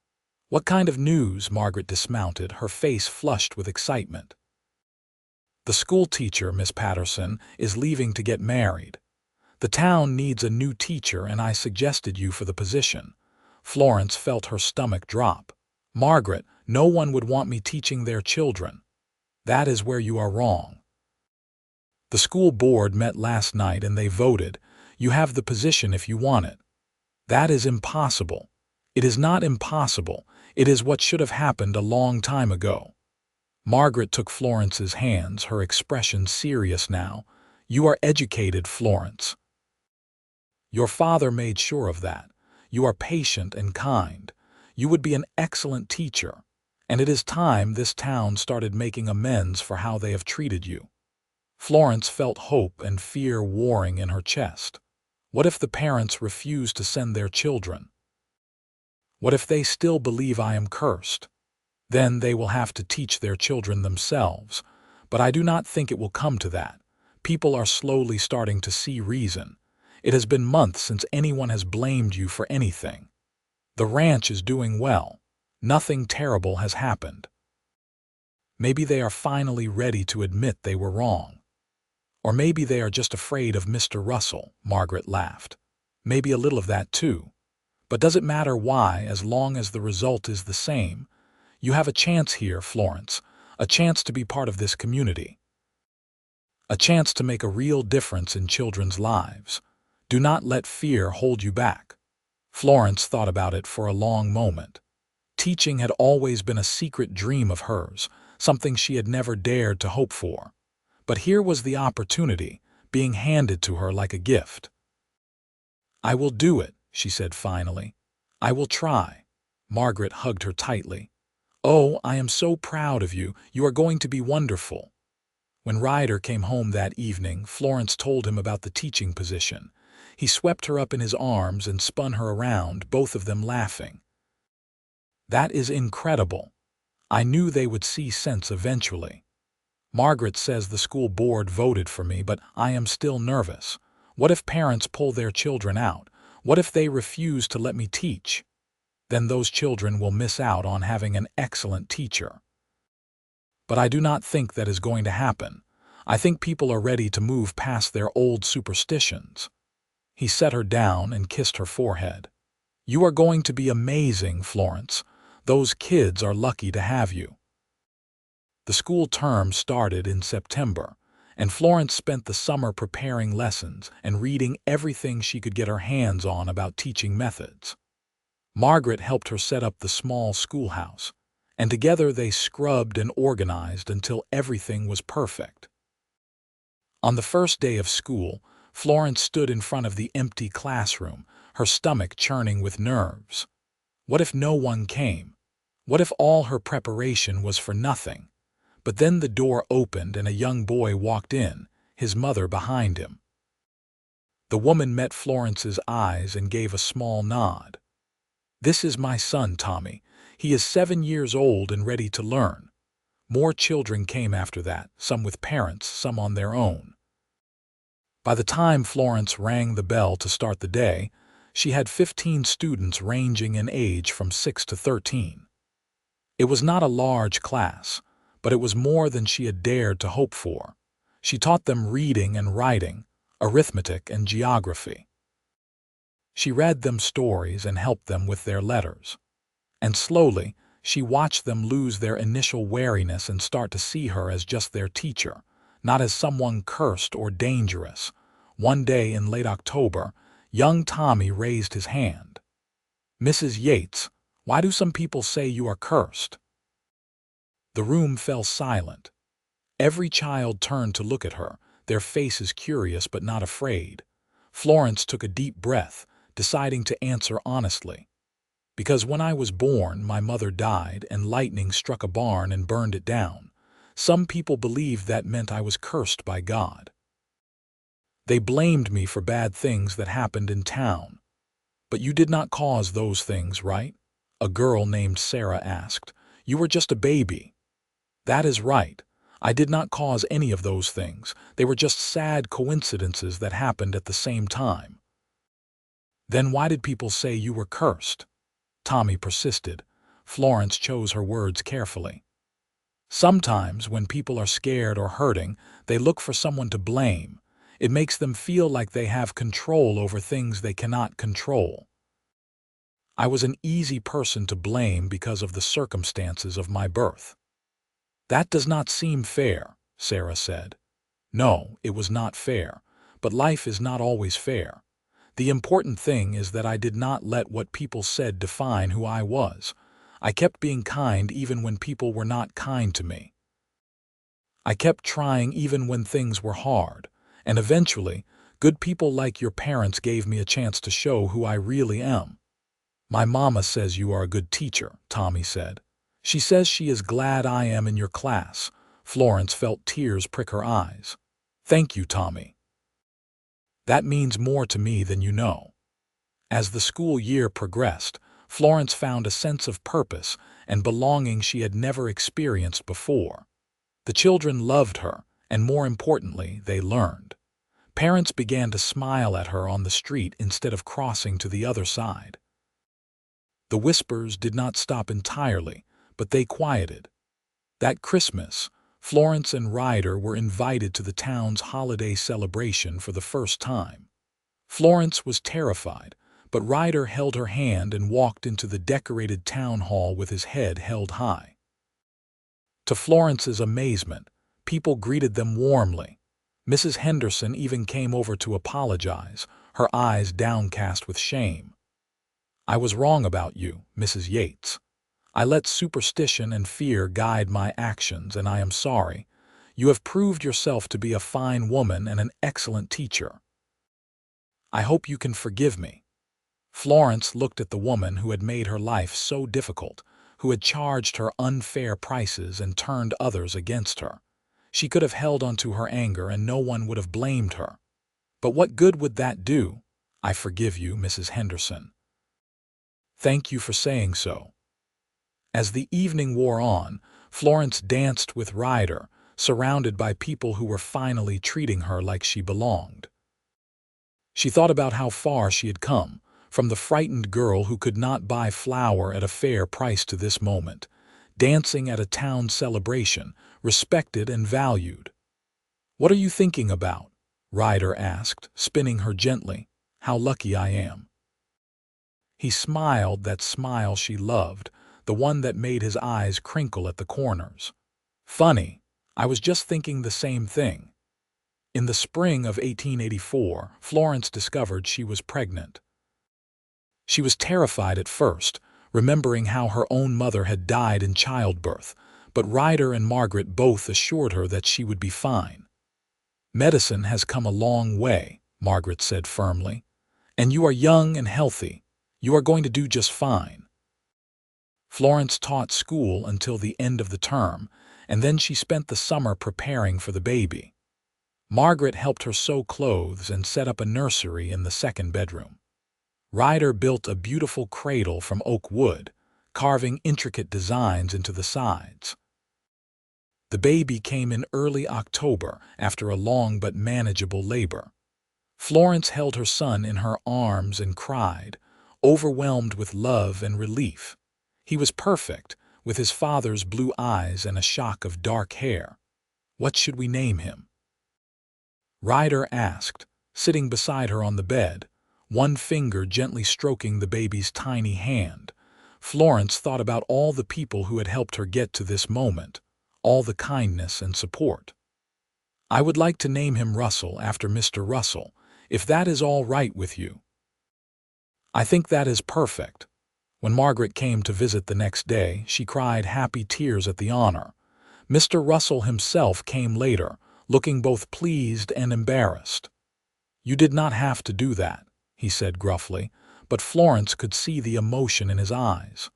"What kind of news?" Margaret dismounted, her face flushed with excitement. "The school teacher, Miss Patterson, is leaving to get married. The town needs a new teacher and I suggested you for the position." Florence felt her stomach drop. "Margaret, no one would want me teaching their children." "That is where you are wrong. The school board met last night and they voted. You have the position if you want it." "That is impossible." "It is not impossible. It is what should have happened a long time ago." Margaret took Florence's hands, her expression serious now. "You are educated, Florence. Your father made sure of that. You are patient and kind. You would be an excellent teacher. And it is time this town started making amends for how they have treated you." Florence felt hope and fear warring in her chest. What if the parents refuse to send their children? What if they still believe I am cursed? Then they will have to teach their children themselves. But I do not think it will come to that. People are slowly starting to see reason. It has been months since anyone has blamed you for anything. The ranch is doing well. Nothing terrible has happened. Maybe they are finally ready to admit they were wrong. Or maybe they are just afraid of Mr. Russell." Margaret laughed. "Maybe a little of that too. But does it matter why, as long as the result is the same? You have a chance here, Florence, a chance to be part of this community. A chance to make a real difference in children's lives. Do not let fear hold you back." Florence thought about it for a long moment. Teaching had always been a secret dream of hers, something she had never dared to hope for. But here was the opportunity, being handed to her like a gift. "I will do it," she said finally. "I will try." Margaret hugged her tightly. "Oh, I am so proud of you. You are going to be wonderful." When Ryder came home that evening, Florence told him about the teaching position. He swept her up in his arms and spun her around, both of them laughing. "That is incredible. I knew they would see sense eventually. Margaret says the school board voted for me, but I am still nervous. What if parents pull their children out? What if they refuse to let me teach? Then those children will miss out on having an excellent teacher. But I do not think that is going to happen. I think people are ready to move past their old superstitions." He set her down and kissed her forehead. "You are going to be amazing, Florence. Those kids are lucky to have you." The school term started in September, and Florence spent the summer preparing lessons and reading everything she could get her hands on about teaching methods. Margaret helped her set up the small schoolhouse, and together they scrubbed and organized until everything was perfect. On the first day of school, Florence stood in front of the empty classroom, her stomach churning with nerves. What if no one came? What if all her preparation was for nothing? But then the door opened and a young boy walked in, his mother behind him. The woman met Florence's eyes and gave a small nod. "This is my son, Tommy. He is 7 years old and ready to learn." More children came after that, some with parents, some on their own. By the time Florence rang the bell to start the day, she had 15 students ranging in age from 6 to 13. It was not a large class, but it was more than she had dared to hope for. She taught them reading and writing, arithmetic and geography. She read them stories and helped them with their letters. And slowly, She watched them lose their initial wariness and start to see her as just their teacher, not as someone cursed or dangerous. One day in late October, young Tommy raised his hand. "Mrs. Yates, why do some people say you are cursed?" The room fell silent. Every child turned to look at her, their faces curious but not afraid. Florence took a deep breath, deciding to answer honestly. "Because when I was born, my mother died and lightning struck a barn and burned it down. Some people believed that meant I was cursed by God. They blamed me for bad things that happened in town." "But you did not cause those things, right?" a girl named Sarah asked. "You were just a baby." "That is right. I did not cause any of those things. They were just sad coincidences that happened at the same time." "Then why did people say you were cursed?" Tommy persisted. Florence chose her words carefully. "Sometimes, when people are scared or hurting, they look for someone to blame. It makes them feel like they have control over things they cannot control. I was an easy person to blame because of the circumstances of my birth." "That does not seem fair," Sarah said. "No, it was not fair. But life is not always fair. The important thing is that I did not let what people said define who I was. I kept being kind even when people were not kind to me. I kept trying even when things were hard. And eventually, good people like your parents gave me a chance to show who I really am." "My mama says you are a good teacher," Tommy said. "She says she is glad I am in your class." Florence felt tears prick her eyes. "Thank you, Tommy. That means more to me than you know." As the school year progressed, Florence found a sense of purpose and belonging she had never experienced before. The children loved her, and more importantly, they learned. Parents began to smile at her on the street instead of crossing to the other side. The whispers did not stop entirely, but they quieted. That Christmas, Florence and Ryder were invited to the town's holiday celebration for the first time. Florence was terrified, but Ryder held her hand and walked into the decorated town hall with his head held high. To Florence's amazement, people greeted them warmly. Mrs. Henderson even came over to apologize, her eyes downcast with shame. "I was wrong about you, Mrs. Yates. I let superstition and fear guide my actions, and I am sorry. You have proved yourself to be a fine woman and an excellent teacher. I hope you can forgive me." Florence looked at the woman who had made her life so difficult, who had charged her unfair prices and turned others against her. She could have held onto her anger and no one would have blamed her. But what good would that do? "I forgive you, Mrs. Henderson. Thank you for saying so." As the evening wore on, Florence danced with Ryder, surrounded by people who were finally treating her like she belonged. She thought about how far she had come, from the frightened girl who could not buy flour at a fair price to this moment, dancing at a town celebration, respected and valued. "What are you thinking about?" Ryder asked, spinning her gently. "How lucky I am." He smiled, that smile she loved, the one that made his eyes crinkle at the corners. "Funny, I was just thinking the same thing." In the spring of 1884, Florence discovered she was pregnant. She was terrified at first, remembering how her own mother had died in childbirth, but Ryder and Margaret both assured her that she would be fine. "Medicine has come a long way," Margaret said firmly. "And you are young and healthy. You are going to do just fine." Florence taught school until the end of the term, and then she spent the summer preparing for the baby. Margaret helped her sew clothes and set up a nursery in the second bedroom. Ryder built a beautiful cradle from oak wood, carving intricate designs into the sides. The baby came in early October after a long but manageable labor. Florence held her son in her arms and cried, overwhelmed with love and relief. He was perfect, with his father's blue eyes and a shock of dark hair. "What should we name him?" Ryder asked, sitting beside her on the bed, one finger gently stroking the baby's tiny hand. Florence thought about all the people who had helped her get to this moment, all the kindness and support. "I would like to name him Russell after Mr. Russell, if that is all right with you." "I think that is perfect." When Margaret came to visit the next day, she cried happy tears at the honor. Mr. Russell himself came later, looking both pleased and embarrassed. "You did not have to do that," he said gruffly, but Florence could see the emotion in his eyes.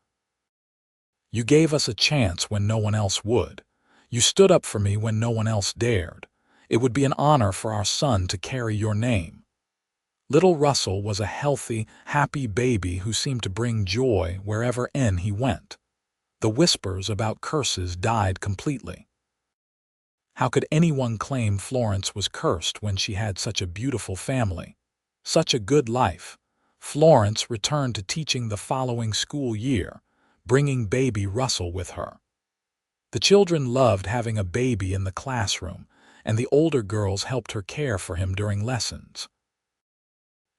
"You gave us a chance when no one else would. You stood up for me when no one else dared. It would be an honor for our son to carry your name." Little Russell was a healthy, happy baby who seemed to bring joy wherever he went. The whispers about curses died completely. How could anyone claim Florence was cursed when she had such a beautiful family, such a good life? Florence returned to teaching the following school year, bringing baby Russell with her. The children loved having a baby in the classroom, and the older girls helped her care for him during lessons.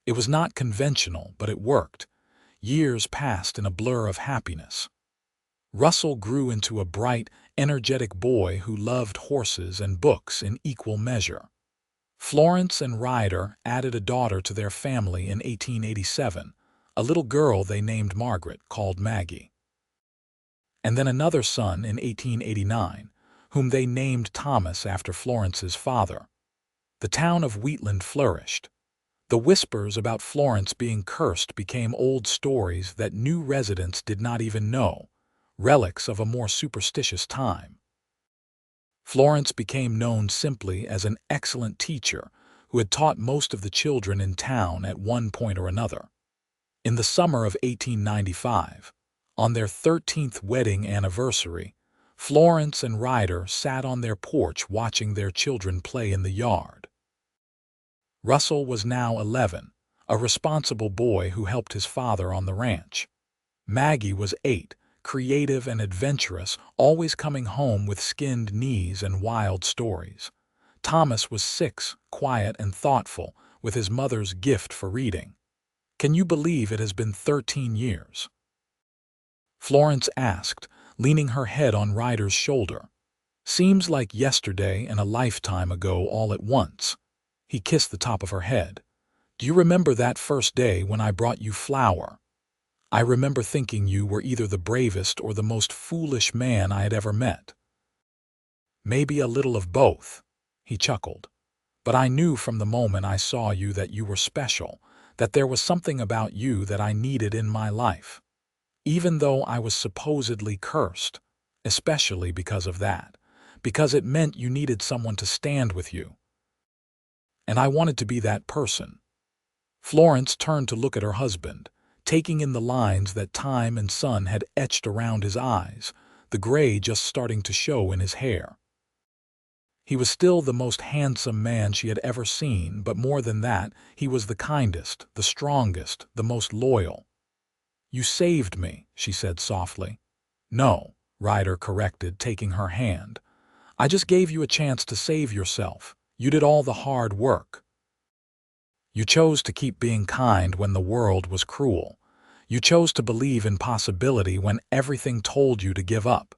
It was not conventional, but it worked. Years passed in a blur of happiness. Russell grew into a bright, energetic boy who loved horses and books in equal measure. Florence and Ryder added a daughter to their family in 1887, a little girl they named Margaret, called Maggie. And then another son in 1889, whom they named Thomas after Florence's father. The town of Wheatland flourished. The whispers about Florence being cursed became old stories that new residents did not even know, relics of a more superstitious time. Florence became known simply as an excellent teacher who had taught most of the children in town at one point or another. In the summer of 1895, on their 13th wedding anniversary, Florence and Ryder sat on their porch watching their children play in the yard. Russell was now 11, a responsible boy who helped his father on the ranch. Maggie was 8, creative and adventurous, always coming home with skinned knees and wild stories. Thomas was 6, quiet and thoughtful, with his mother's gift for reading. "Can you believe it has been 13 years?" Florence asked, leaning her head on Ryder's shoulder. "Seems like yesterday and a lifetime ago all at once." He kissed the top of her head. "Do you remember that first day when I brought you flour? I remember thinking you were either the bravest or the most foolish man I had ever met." "Maybe a little of both," he chuckled. "But I knew from the moment I saw you that you were special, that there was something about you that I needed in my life. Even though I was supposedly cursed, especially because of that, because it meant you needed someone to stand with you. And I wanted to be that person." Florence turned to look at her husband, taking in the lines that time and sun had etched around his eyes, the gray just starting to show in his hair. He was still the most handsome man she had ever seen, but more than that, he was the kindest, the strongest, the most loyal. "You saved me," she said softly. "No," Ryder corrected, taking her hand. "I just gave you a chance to save yourself. You did all the hard work. You chose to keep being kind when the world was cruel. You chose to believe in possibility when everything told you to give up.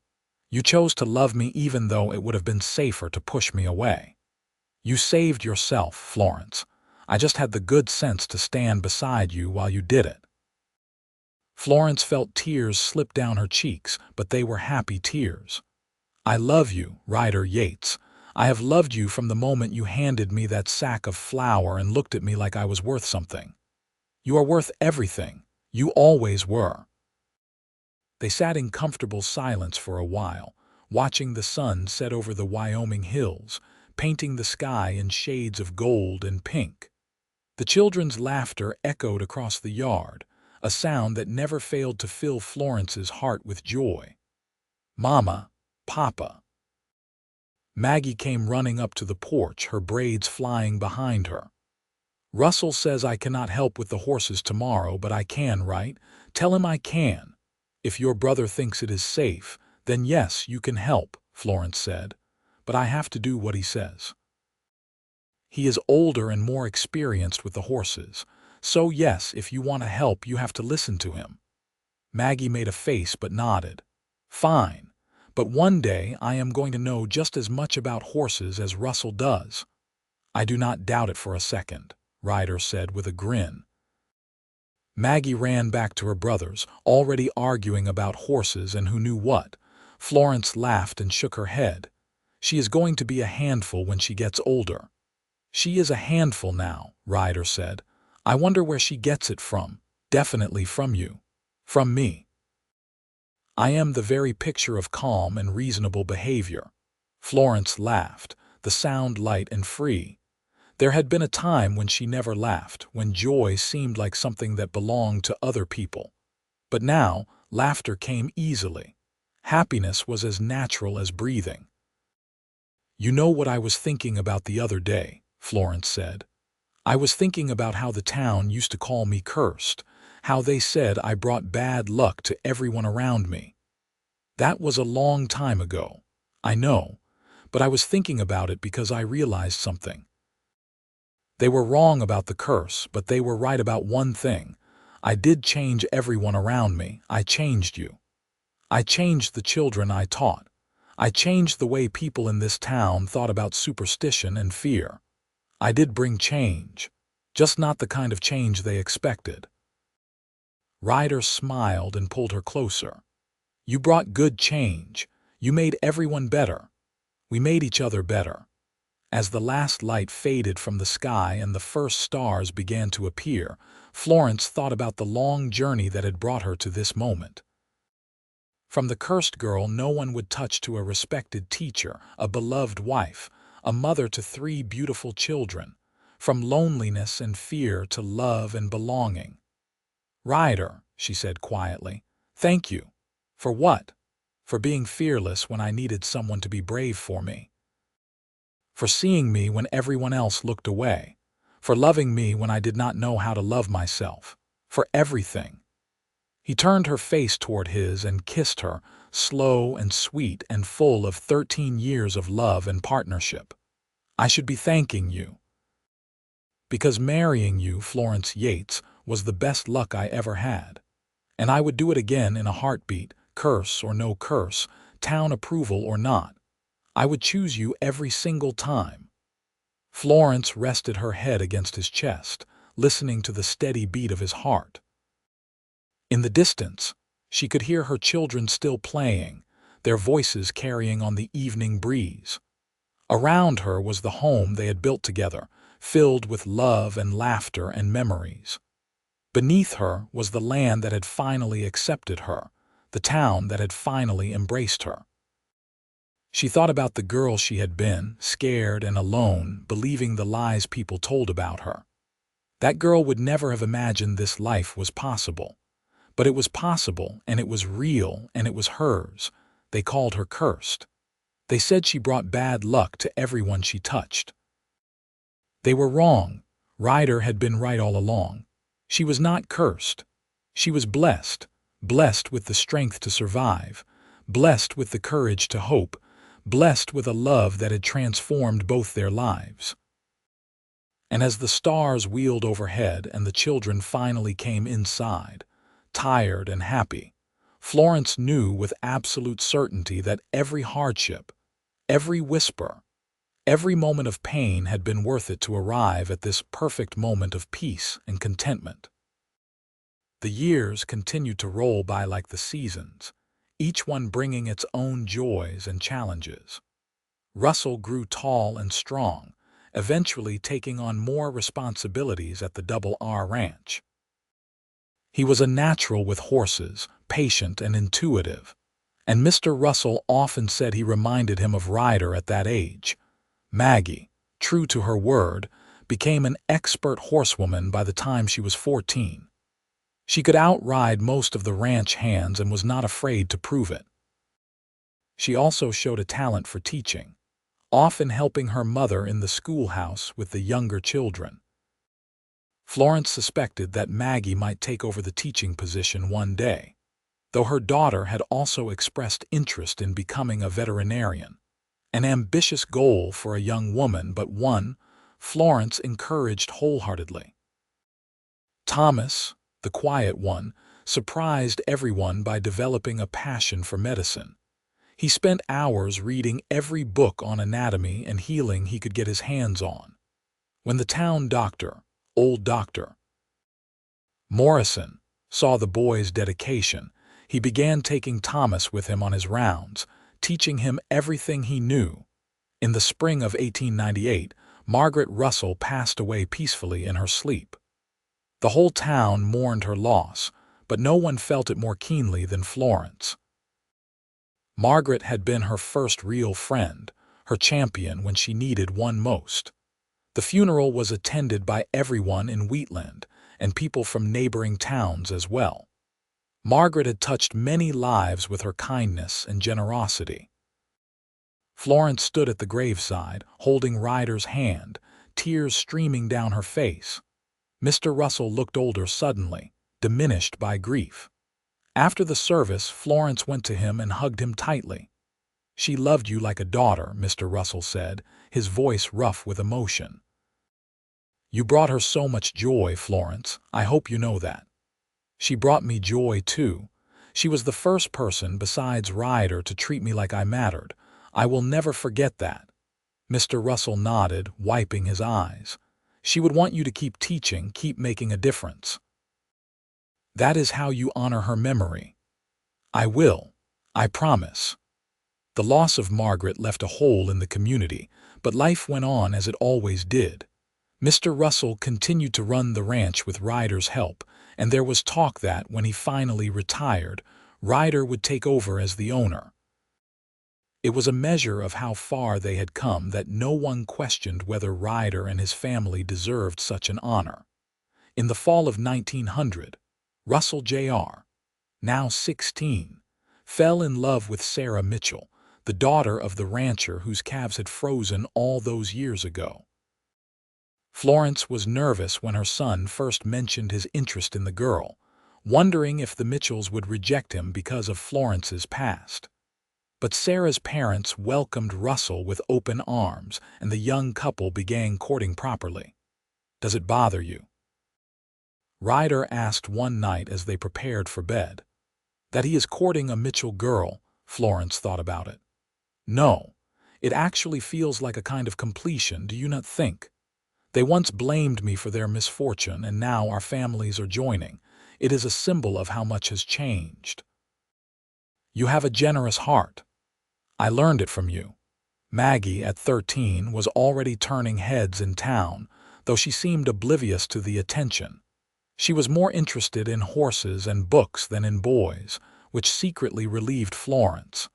You chose to love me even though it would have been safer to push me away. You saved yourself, Florence. I just had the good sense to stand beside you while you did it." Florence felt tears slip down her cheeks, but they were happy tears. "I love you, Ryder Yates. I have loved you from the moment you handed me that sack of flour and looked at me like I was worth something. You are worth everything. You always were." They sat in comfortable silence for a while, watching the sun set over the Wyoming hills, painting the sky in shades of gold and pink. The children's laughter echoed across the yard, a sound that never failed to fill Florence's heart with joy. "Mama, Papa." Maggie came running up to the porch, her braids flying behind her. "Russell says I cannot help with the horses tomorrow, but I can, right? Tell him I can. If your brother thinks it is safe, then yes, you can help," Florence said. "But I have to do what he says. He is older and more experienced with the horses. So yes, if you want to help, you have to listen to him." Maggie made a face but nodded. Fine, but one day I am going to know just as much about horses as Russell does. I do not doubt it for a second, Ryder said with a grin. Maggie ran back to her brothers, already arguing about horses and who knew what. Florence laughed and shook her head. She is going to be a handful when she gets older. She is a handful now, Ryder said. I wonder where she gets it from. Definitely from you. From me. I am the very picture of calm and reasonable behavior. Florence laughed, the sound light and free. There had been a time when she never laughed, when joy seemed like something that belonged to other people. But now, laughter came easily. Happiness was as natural as breathing. You know what I was thinking about the other day, Florence said. I was thinking about how the town used to call me cursed, how they said I brought bad luck to everyone around me. That was a long time ago, I know, but I was thinking about it because I realized something. They were wrong about the curse, but they were right about one thing. I did change everyone around me. I changed you. I changed the children I taught. I changed the way people in this town thought about superstition and fear. I did bring change, just not the kind of change they expected. Ryder smiled and pulled her closer. You brought good change. You made everyone better. We made each other better. As the last light faded from the sky and the first stars began to appear, Florence thought about the long journey that had brought her to this moment. From the cursed girl no one would touch to a respected teacher, a beloved wife, a mother to 3 beautiful children, from loneliness and fear to love and belonging. Ryder, she said quietly, thank you. For what? For being fearless when I needed someone to be brave for me. For seeing me when everyone else looked away. For loving me when I did not know how to love myself. For everything. He turned her face toward his and kissed her, slow and sweet and full of 13 years of love and partnership. I should be thanking you. Because marrying you, Florence Yates, was the best luck I ever had. And I would do it again in a heartbeat, curse or no curse, town approval or not. I would choose you every single time. Florence rested her head against his chest, listening to the steady beat of his heart. In the distance, she could hear her children still playing, their voices carrying on the evening breeze. Around her was the home they had built together, filled with love and laughter and memories. Beneath her was the land that had finally accepted her, the town that had finally embraced her. She thought about the girl she had been, scared and alone, believing the lies people told about her. That girl would never have imagined this life was possible. But it was possible, and it was real, and it was hers. They called her cursed. They said she brought bad luck to everyone she touched. They were wrong. Ryder had been right all along. She was not cursed. She was blessed, blessed with the strength to survive, blessed with the courage to hope, blessed with a love that had transformed both their lives. And as the stars wheeled overhead and the children finally came inside, tired and happy, Florence knew with absolute certainty that every hardship, every whisper, every moment of pain had been worth it to arrive at this perfect moment of peace and contentment. The years continued to roll by like the seasons, each one bringing its own joys and challenges. Russell grew tall and strong, eventually taking on more responsibilities at the Double R Ranch. He was a natural with horses, patient and intuitive, and Mr. Russell often said he reminded him of Ryder at that age. Maggie, true to her word, became an expert horsewoman by the time she was 14. She could outride most of the ranch hands and was not afraid to prove it. She also showed a talent for teaching, often helping her mother in the schoolhouse with the younger children. Florence suspected that Maggie might take over the teaching position one day, though her daughter had also expressed interest in becoming a veterinarian, an ambitious goal for a young woman, but one Florence encouraged wholeheartedly. Thomas, the quiet one, surprised everyone by developing a passion for medicine. He spent hours reading every book on anatomy and healing he could get his hands on. When the town doctor, old Dr. Morrison, saw the boy's dedication, he began taking Thomas with him on his rounds, teaching him everything he knew. In the spring of 1898, Margaret Russell passed away peacefully in her sleep. The whole town mourned her loss, but no one felt it more keenly than Florence. Margaret had been her first real friend, her champion when she needed one most. The funeral was attended by everyone in Wheatland, and people from neighboring towns as well. Margaret had touched many lives with her kindness and generosity. Florence stood at the graveside, holding Ryder's hand, tears streaming down her face. Mr. Russell looked older suddenly, diminished by grief. After the service, Florence went to him and hugged him tightly. "She loved you like a daughter," Mr. Russell said, his voice rough with emotion. "You brought her so much joy, Florence. I hope you know that." "She brought me joy, too. She was the first person besides Ryder to treat me like I mattered. I will never forget that." Mr. Russell nodded, wiping his eyes. "She would want you to keep teaching, keep making a difference. That is how you honor her memory." "I will. I promise." The loss of Margaret left a hole in the community, but life went on as it always did. Mr. Russell continued to run the ranch with Ryder's help, and there was talk that, when he finally retired, Ryder would take over as the owner. It was a measure of how far they had come that no one questioned whether Ryder and his family deserved such an honor. In the fall of 1900, Russell Jr., now 16, fell in love with Sarah Mitchell, the daughter of the rancher whose calves had frozen all those years ago. Florence was nervous when her son first mentioned his interest in the girl, wondering if the Mitchells would reject him because of Florence's past. But Sarah's parents welcomed Russell with open arms, and the young couple began courting properly. "Does it bother you?" Ryder asked one night as they prepared for bed. "That he is courting a Mitchell girl," Florence thought about it. "No, it actually feels like a kind of completion, do you not think? They once blamed me for their misfortune, and now our families are joining. It is a symbol of how much has changed." "You have a generous heart. I learned it from you." Maggie, at 13, was already turning heads in town, though she seemed oblivious to the attention. She was more interested in horses and books than in boys, which secretly relieved Florence.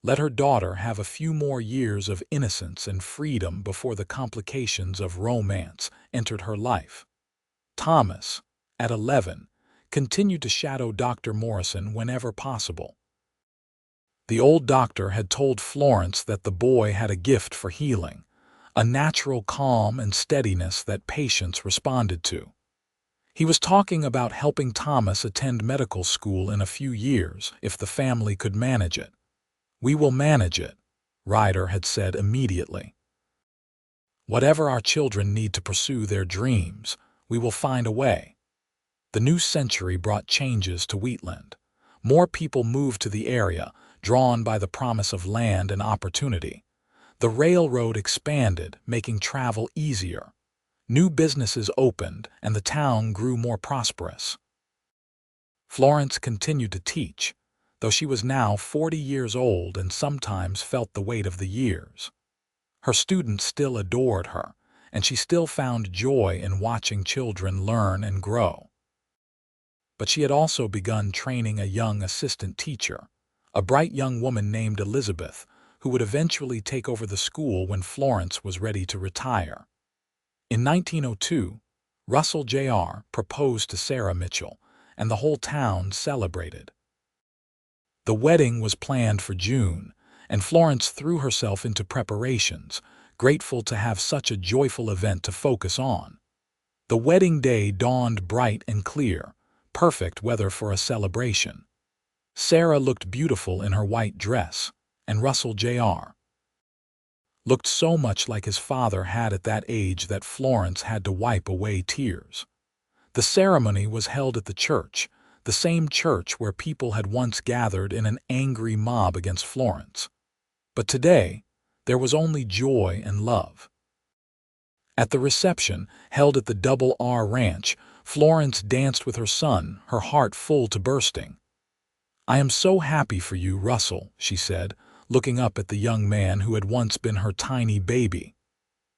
Let her daughter have a few more years of innocence and freedom before the complications of romance entered her life. Thomas, at 11, continued to shadow Dr. Morrison whenever possible. The old doctor had told Florence that the boy had a gift for healing, a natural calm and steadiness that patients responded to. He was talking about helping Thomas attend medical school in a few years if the family could manage it. "We will manage it," Ryder had said immediately. "Whatever our children need to pursue their dreams, we will find a way." The new century brought changes to Wheatland. More people moved to the area, drawn by the promise of land and opportunity. The railroad expanded, making travel easier. New businesses opened, and the town grew more prosperous. Florence continued to teach, though she was now 40 years old and sometimes felt the weight of the years. Her students still adored her, and she still found joy in watching children learn and grow. But she had also begun training a young assistant teacher, a bright young woman named Elizabeth, who would eventually take over the school when Florence was ready to retire. In 1902, Russell Jr. proposed to Sarah Mitchell, and the whole town celebrated. The wedding was planned for June, and Florence threw herself into preparations, grateful to have such a joyful event to focus on. The wedding day dawned bright and clear, perfect weather for a celebration. Sarah looked beautiful in her white dress, and Russell Jr. looked so much like his father had at that age that Florence had to wipe away tears. The ceremony was held at the church, the same church where people had once gathered in an angry mob against Florence. But today, there was only joy and love. At the reception, held at the Double R Ranch, Florence danced with her son, her heart full to bursting. "I am so happy for you, Russell," she said, looking up at the young man who had once been her tiny baby.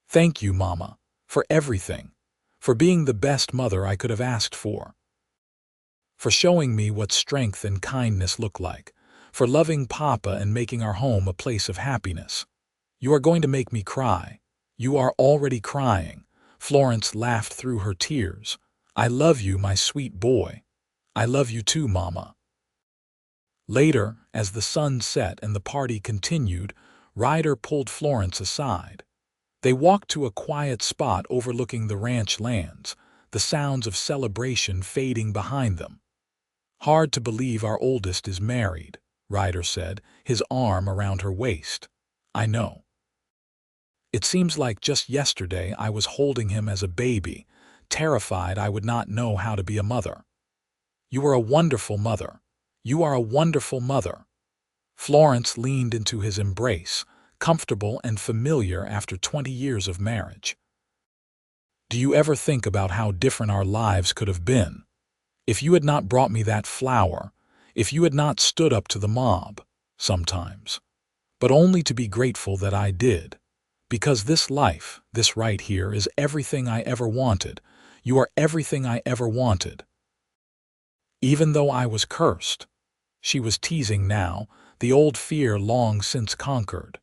"Thank you, Mama, for everything, for being the best mother I could have asked for showing me what strength and kindness look like, for loving Papa and making our home a place of happiness. You are going to make me cry. You are already crying." Florence laughed through her tears. "I love you, my sweet boy. I love you too, Mama." Later, as the sun set and the party continued, Ryder pulled Florence aside. They walked to a quiet spot overlooking the ranch lands, the sounds of celebration fading behind them. "Hard to believe our oldest is married," Ryder said, his arm around her waist. "I know. It seems like just yesterday I was holding him as a baby, terrified I would not know how to be a mother. You are a wonderful mother. You are a wonderful mother." Florence leaned into his embrace, comfortable and familiar after 20 years of marriage. "Do you ever think about how different our lives could have been? If you had not brought me that flower, if you had not stood up to the mob, sometimes. But only to be grateful that I did. Because this life, this right here, is everything I ever wanted. You are everything I ever wanted. Even though I was cursed." She was teasing now, the old fear long since conquered.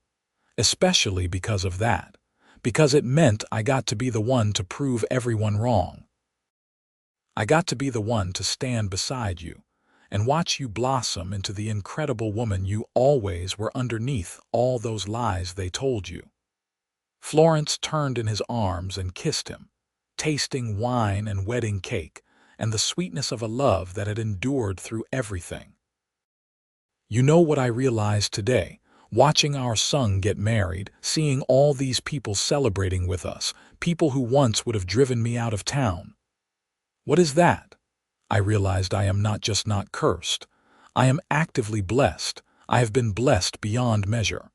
"Especially because of that. Because it meant I got to be the one to prove everyone wrong. I got to be the one to stand beside you and watch you blossom into the incredible woman you always were underneath all those lies they told you." Florence turned in his arms and kissed him, tasting wine and wedding cake and the sweetness of a love that had endured through everything. "You know what I realized today, watching our son get married, seeing all these people celebrating with us, people who once would have driven me out of town? What is that? I realized I am not just not cursed. I am actively blessed. I have been blessed beyond measure.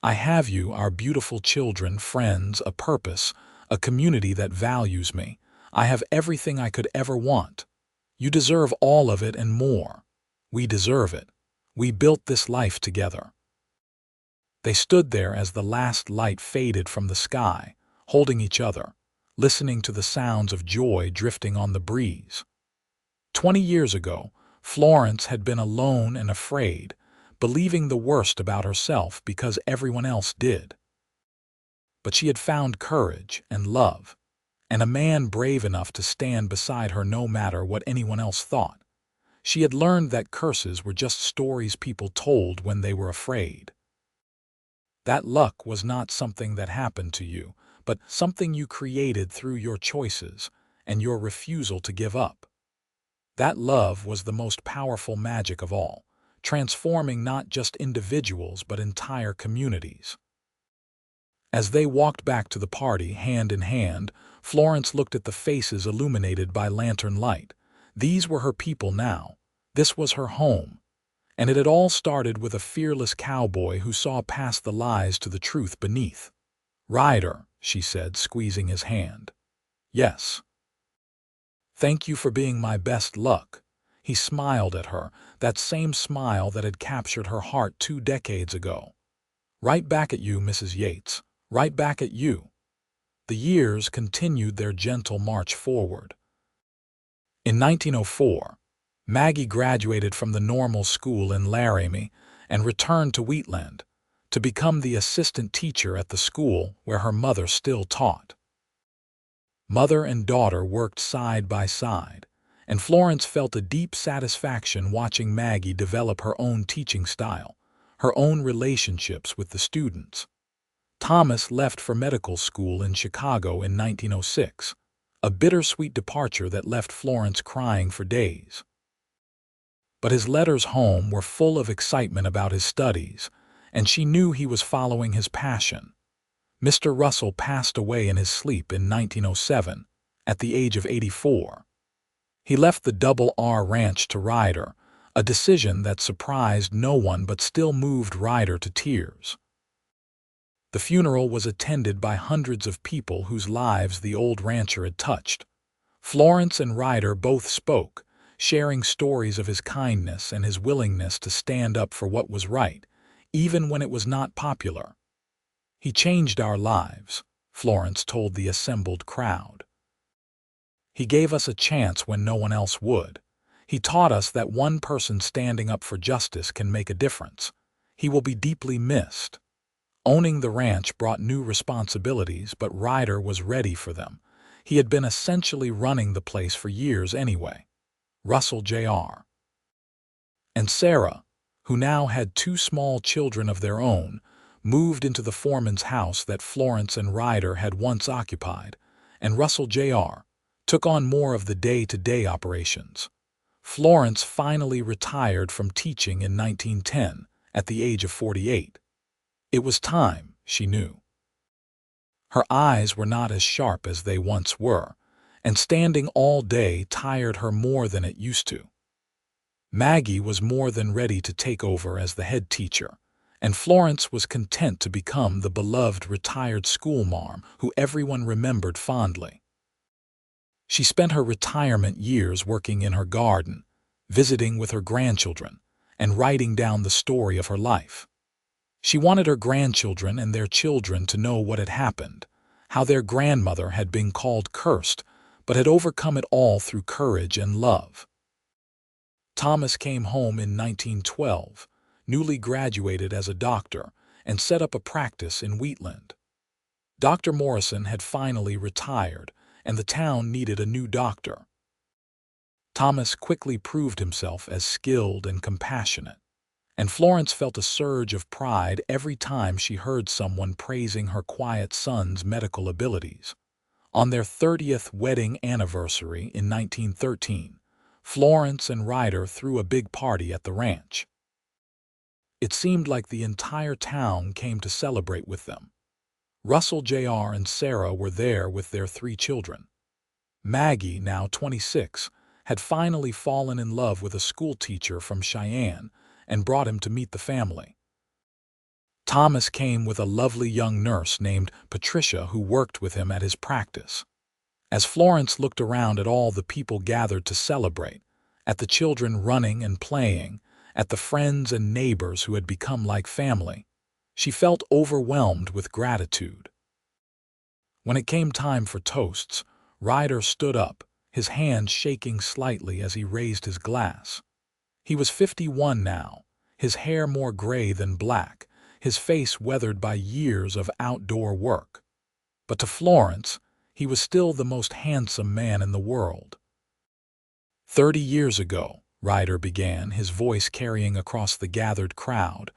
I have you, our beautiful children, friends, a purpose, a community that values me. I have everything I could ever want. You deserve all of it and more. We deserve it. We built this life together." They stood there as the last light faded from the sky, holding each other, listening to the sounds of joy drifting on the breeze. 20 years ago, Florence had been alone and afraid, believing the worst about herself because everyone else did. But she had found courage and love, and a man brave enough to stand beside her no matter what anyone else thought. She had learned that curses were just stories people told when they were afraid. That luck was not something that happened to you, but something you created through your choices and your refusal to give up. That love was the most powerful magic of all, transforming not just individuals but entire communities. As they walked back to the party hand in hand, Florence looked at the faces illuminated by lantern light. These were her people now. This was her home. And it had all started with a fearless cowboy who saw past the lies to the truth beneath. "Ryder," she said, squeezing his hand. "Yes. Thank you for being my best luck." He smiled at her, that same smile that had captured her heart 2 decades ago. "Right back at you, Mrs. Yates. Right back at you." The years continued their gentle march forward. In 1904, Maggie graduated from the normal school in Laramie and returned to Wheatland to become the assistant teacher at the school where her mother still taught. Mother and daughter worked side by side, and Florence felt a deep satisfaction watching Maggie develop her own teaching style, her own relationships with the students. Thomas left for medical school in Chicago in 1906, a bittersweet departure that left Florence crying for days. But his letters home were full of excitement about his studies, and she knew he was following his passion. Mr. Russell passed away in his sleep in 1907, at the age of 84. He left the Double R Ranch to Ryder, a decision that surprised no one but still moved Ryder to tears. The funeral was attended by hundreds of people whose lives the old rancher had touched. Florence and Ryder both spoke, sharing stories of his kindness and his willingness to stand up for what was right, even when it was not popular. "He changed our lives," Florence told the assembled crowd. "He gave us a chance when no one else would. He taught us that one person standing up for justice can make a difference. He will be deeply missed." Owning the ranch brought new responsibilities, but Ryder was ready for them. He had been essentially running the place for years anyway. Russell Jr. and Sarah, who now had 2 small children of their own, moved into the foreman's house that Florence and Ryder had once occupied, and Russell Jr. took on more of the day-to-day operations. Florence finally retired from teaching in 1910 at the age of 48. It was time, she knew. Her eyes were not as sharp as they once were, and standing all day tired her more than it used to. Maggie was more than ready to take over as the head teacher, and Florence was content to become the beloved retired schoolmarm who everyone remembered fondly. She spent her retirement years working in her garden, visiting with her grandchildren, and writing down the story of her life. She wanted her grandchildren and their children to know what had happened, how their grandmother had been called cursed, but had overcome it all through courage and love. Thomas came home in 1912, newly graduated as a doctor, and set up a practice in Wheatland. Dr. Morrison had finally retired, and the town needed a new doctor. Thomas quickly proved himself as skilled and compassionate, and Florence felt a surge of pride every time she heard someone praising her quiet son's medical abilities. On their 30th wedding anniversary in 1913, Florence and Ryder threw a big party at the ranch. It seemed like the entire town came to celebrate with them. Russell Jr. and Sarah were there with their 3 children. Maggie, now 26, had finally fallen in love with a schoolteacher from Cheyenne and brought him to meet the family. Thomas came with a lovely young nurse named Patricia who worked with him at his practice. As Florence looked around at all the people gathered to celebrate, at the children running and playing, at the friends and neighbors who had become like family, she felt overwhelmed with gratitude. When it came time for toasts, Ryder stood up, his hand shaking slightly as he raised his glass. He was 51 now, his hair more gray than black, his face weathered by years of outdoor work. But to Florence, he was still the most handsome man in the world. 30 years ago, Ryder began, his voice carrying across the gathered crowd,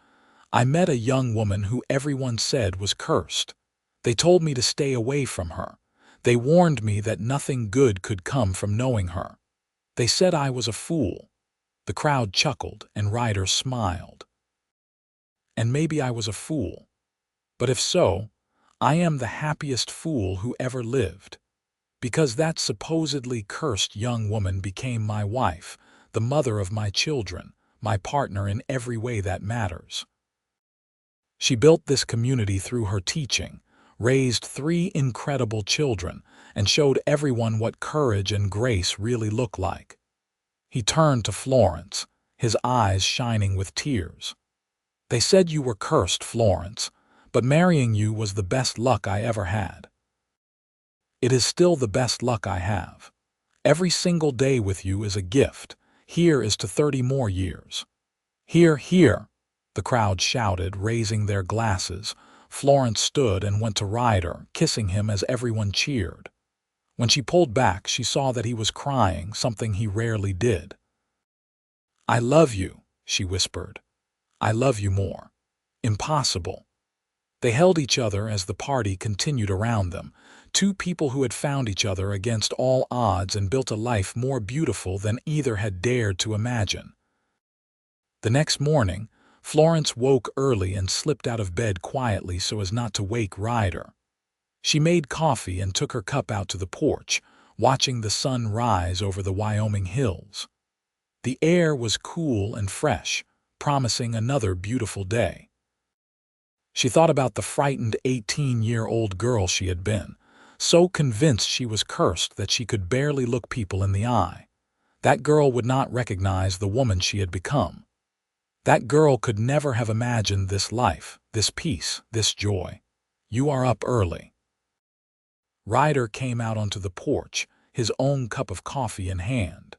I met a young woman who everyone said was cursed. They told me to stay away from her. They warned me that nothing good could come from knowing her. They said I was a fool. The crowd chuckled, and Ryder smiled. And maybe I was a fool. But if so, I am the happiest fool who ever lived. Because that supposedly cursed young woman became my wife, the mother of my children, my partner in every way that matters. She built this community through her teaching, raised 3 incredible children, and showed everyone what courage and grace really look like. He turned to Florence, his eyes shining with tears. They said you were cursed, Florence, but marrying you was the best luck I ever had. It is still the best luck I have. Every single day with you is a gift. Here is to 30 more years. Hear, hear, the crowd shouted, raising their glasses. Florence stood and went to Ryder, kissing him as everyone cheered. When she pulled back, she saw that he was crying, something he rarely did. I love you, she whispered. I love you more. Impossible. They held each other as the party continued around them, 2 people who had found each other against all odds and built a life more beautiful than either had dared to imagine. The next morning, Florence woke early and slipped out of bed quietly so as not to wake Ryder. She made coffee and took her cup out to the porch, watching the sun rise over the Wyoming hills. The air was cool and fresh, promising another beautiful day. She thought about the frightened 18-year-old girl she had been, so convinced she was cursed that she could barely look people in the eye. That girl would not recognize the woman she had become. That girl could never have imagined this life, this peace, this joy. "You are up early." Ryder came out onto the porch, his own cup of coffee in hand.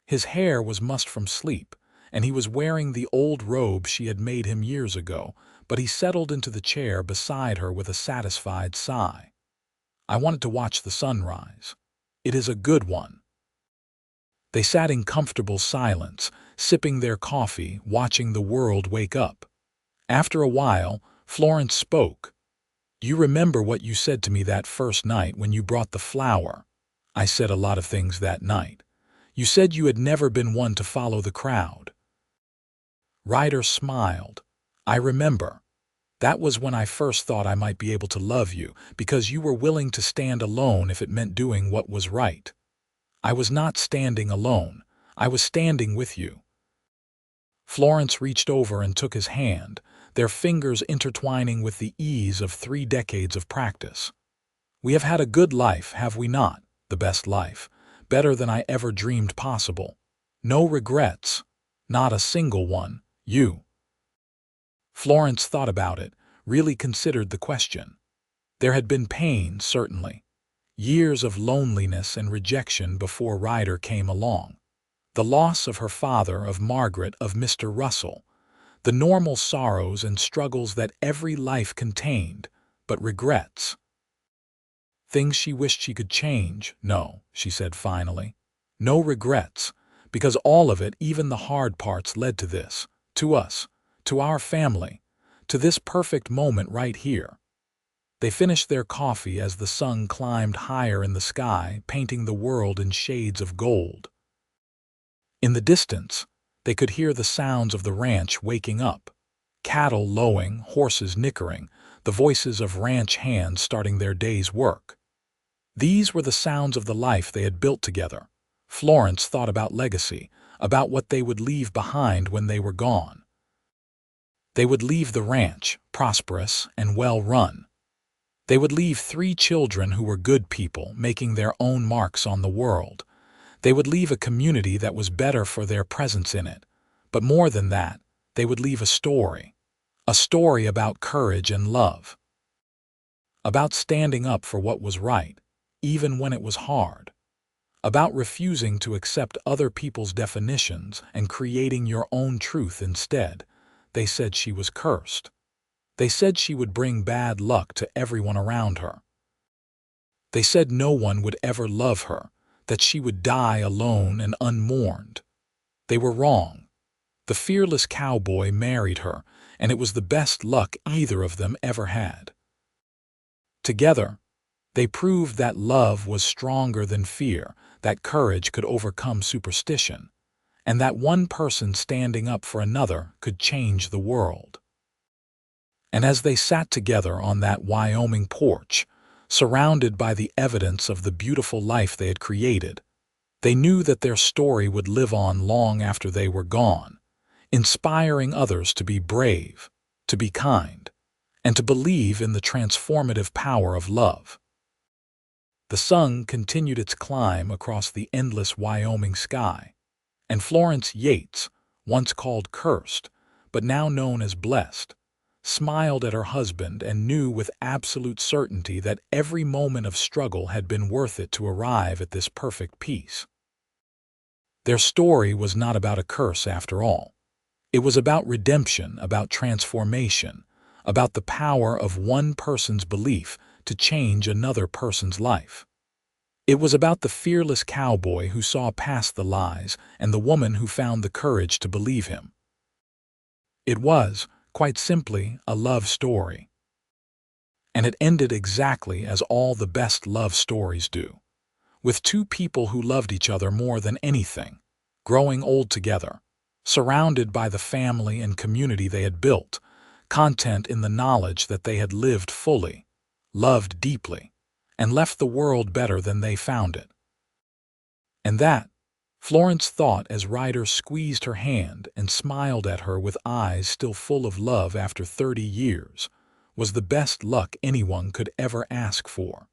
His hair was mussed from sleep, and he was wearing the old robe she had made him years ago, but he settled into the chair beside her with a satisfied sigh. "I wanted to watch the sunrise. It is a good one." They sat in comfortable silence, sipping their coffee, watching the world wake up. After a while, Florence spoke. "You remember what you said to me that first night when you brought the flower?" "I said a lot of things that night. You said you had never been one to follow the crowd." Ryder smiled. "I remember. That was when I first thought I might be able to love you, because you were willing to stand alone if it meant doing what was right. I was not standing alone. I was standing with you." Florence reached over and took his hand, their fingers intertwining with the ease of 3 decades of practice. "We have had a good life, have we not? The best life. Better than I ever dreamed possible. No regrets. Not a single one. You." Florence thought about it, really considered the question. There had been pain, certainly. Years of loneliness and rejection before Ryder came along. The loss of her father, of Margaret, of Mr. Russell. The normal sorrows and struggles that every life contained, but regrets. Things she wished she could change. "No," she said finally. "No regrets, because all of it, even the hard parts, led to this, to us, to our family, to this perfect moment right here." They finished their coffee as the sun climbed higher in the sky, painting the world in shades of gold. In the distance, they could hear the sounds of the ranch waking up. Cattle lowing, horses nickering, the voices of ranch hands starting their day's work. These were the sounds of the life they had built together. Florence thought about legacy, about what they would leave behind when they were gone. They would leave the ranch, prosperous and well-run. They would leave 3 children who were good people, making their own marks on the world. They would leave a community that was better for their presence in it. But more than that, they would leave a story about courage and love. About standing up for what was right, even when it was hard. About refusing to accept other people's definitions and creating your own truth instead. They said she was cursed. They said she would bring bad luck to everyone around her. They said no one would ever love her, that she would die alone and unmourned. They were wrong. The fearless cowboy married her, and it was the best luck either of them ever had. Together, they proved that love was stronger than fear, that courage could overcome superstition, and that one person standing up for another could change the world. And as they sat together on that Wyoming porch, surrounded by the evidence of the beautiful life they had created, they knew that their story would live on long after they were gone, inspiring others to be brave, to be kind, and to believe in the transformative power of love. The sun continued its climb across the endless Wyoming sky, and Florence Yates, once called cursed, but now known as blessed, smiled at her husband and knew with absolute certainty that every moment of struggle had been worth it to arrive at this perfect peace. Their story was not about a curse after all. It was about redemption, about transformation, about the power of one person's belief to change another person's life. It was about the fearless cowboy who saw past the lies and the woman who found the courage to believe him. It was, quite simply, a love story. And it ended exactly as all the best love stories do, with 2 people who loved each other more than anything, growing old together, surrounded by the family and community they had built, content in the knowledge that they had lived fully, loved deeply, and left the world better than they found it. And that, Florence thought as Ryder squeezed her hand and smiled at her with eyes still full of love after 30 years, was the best luck anyone could ever ask for.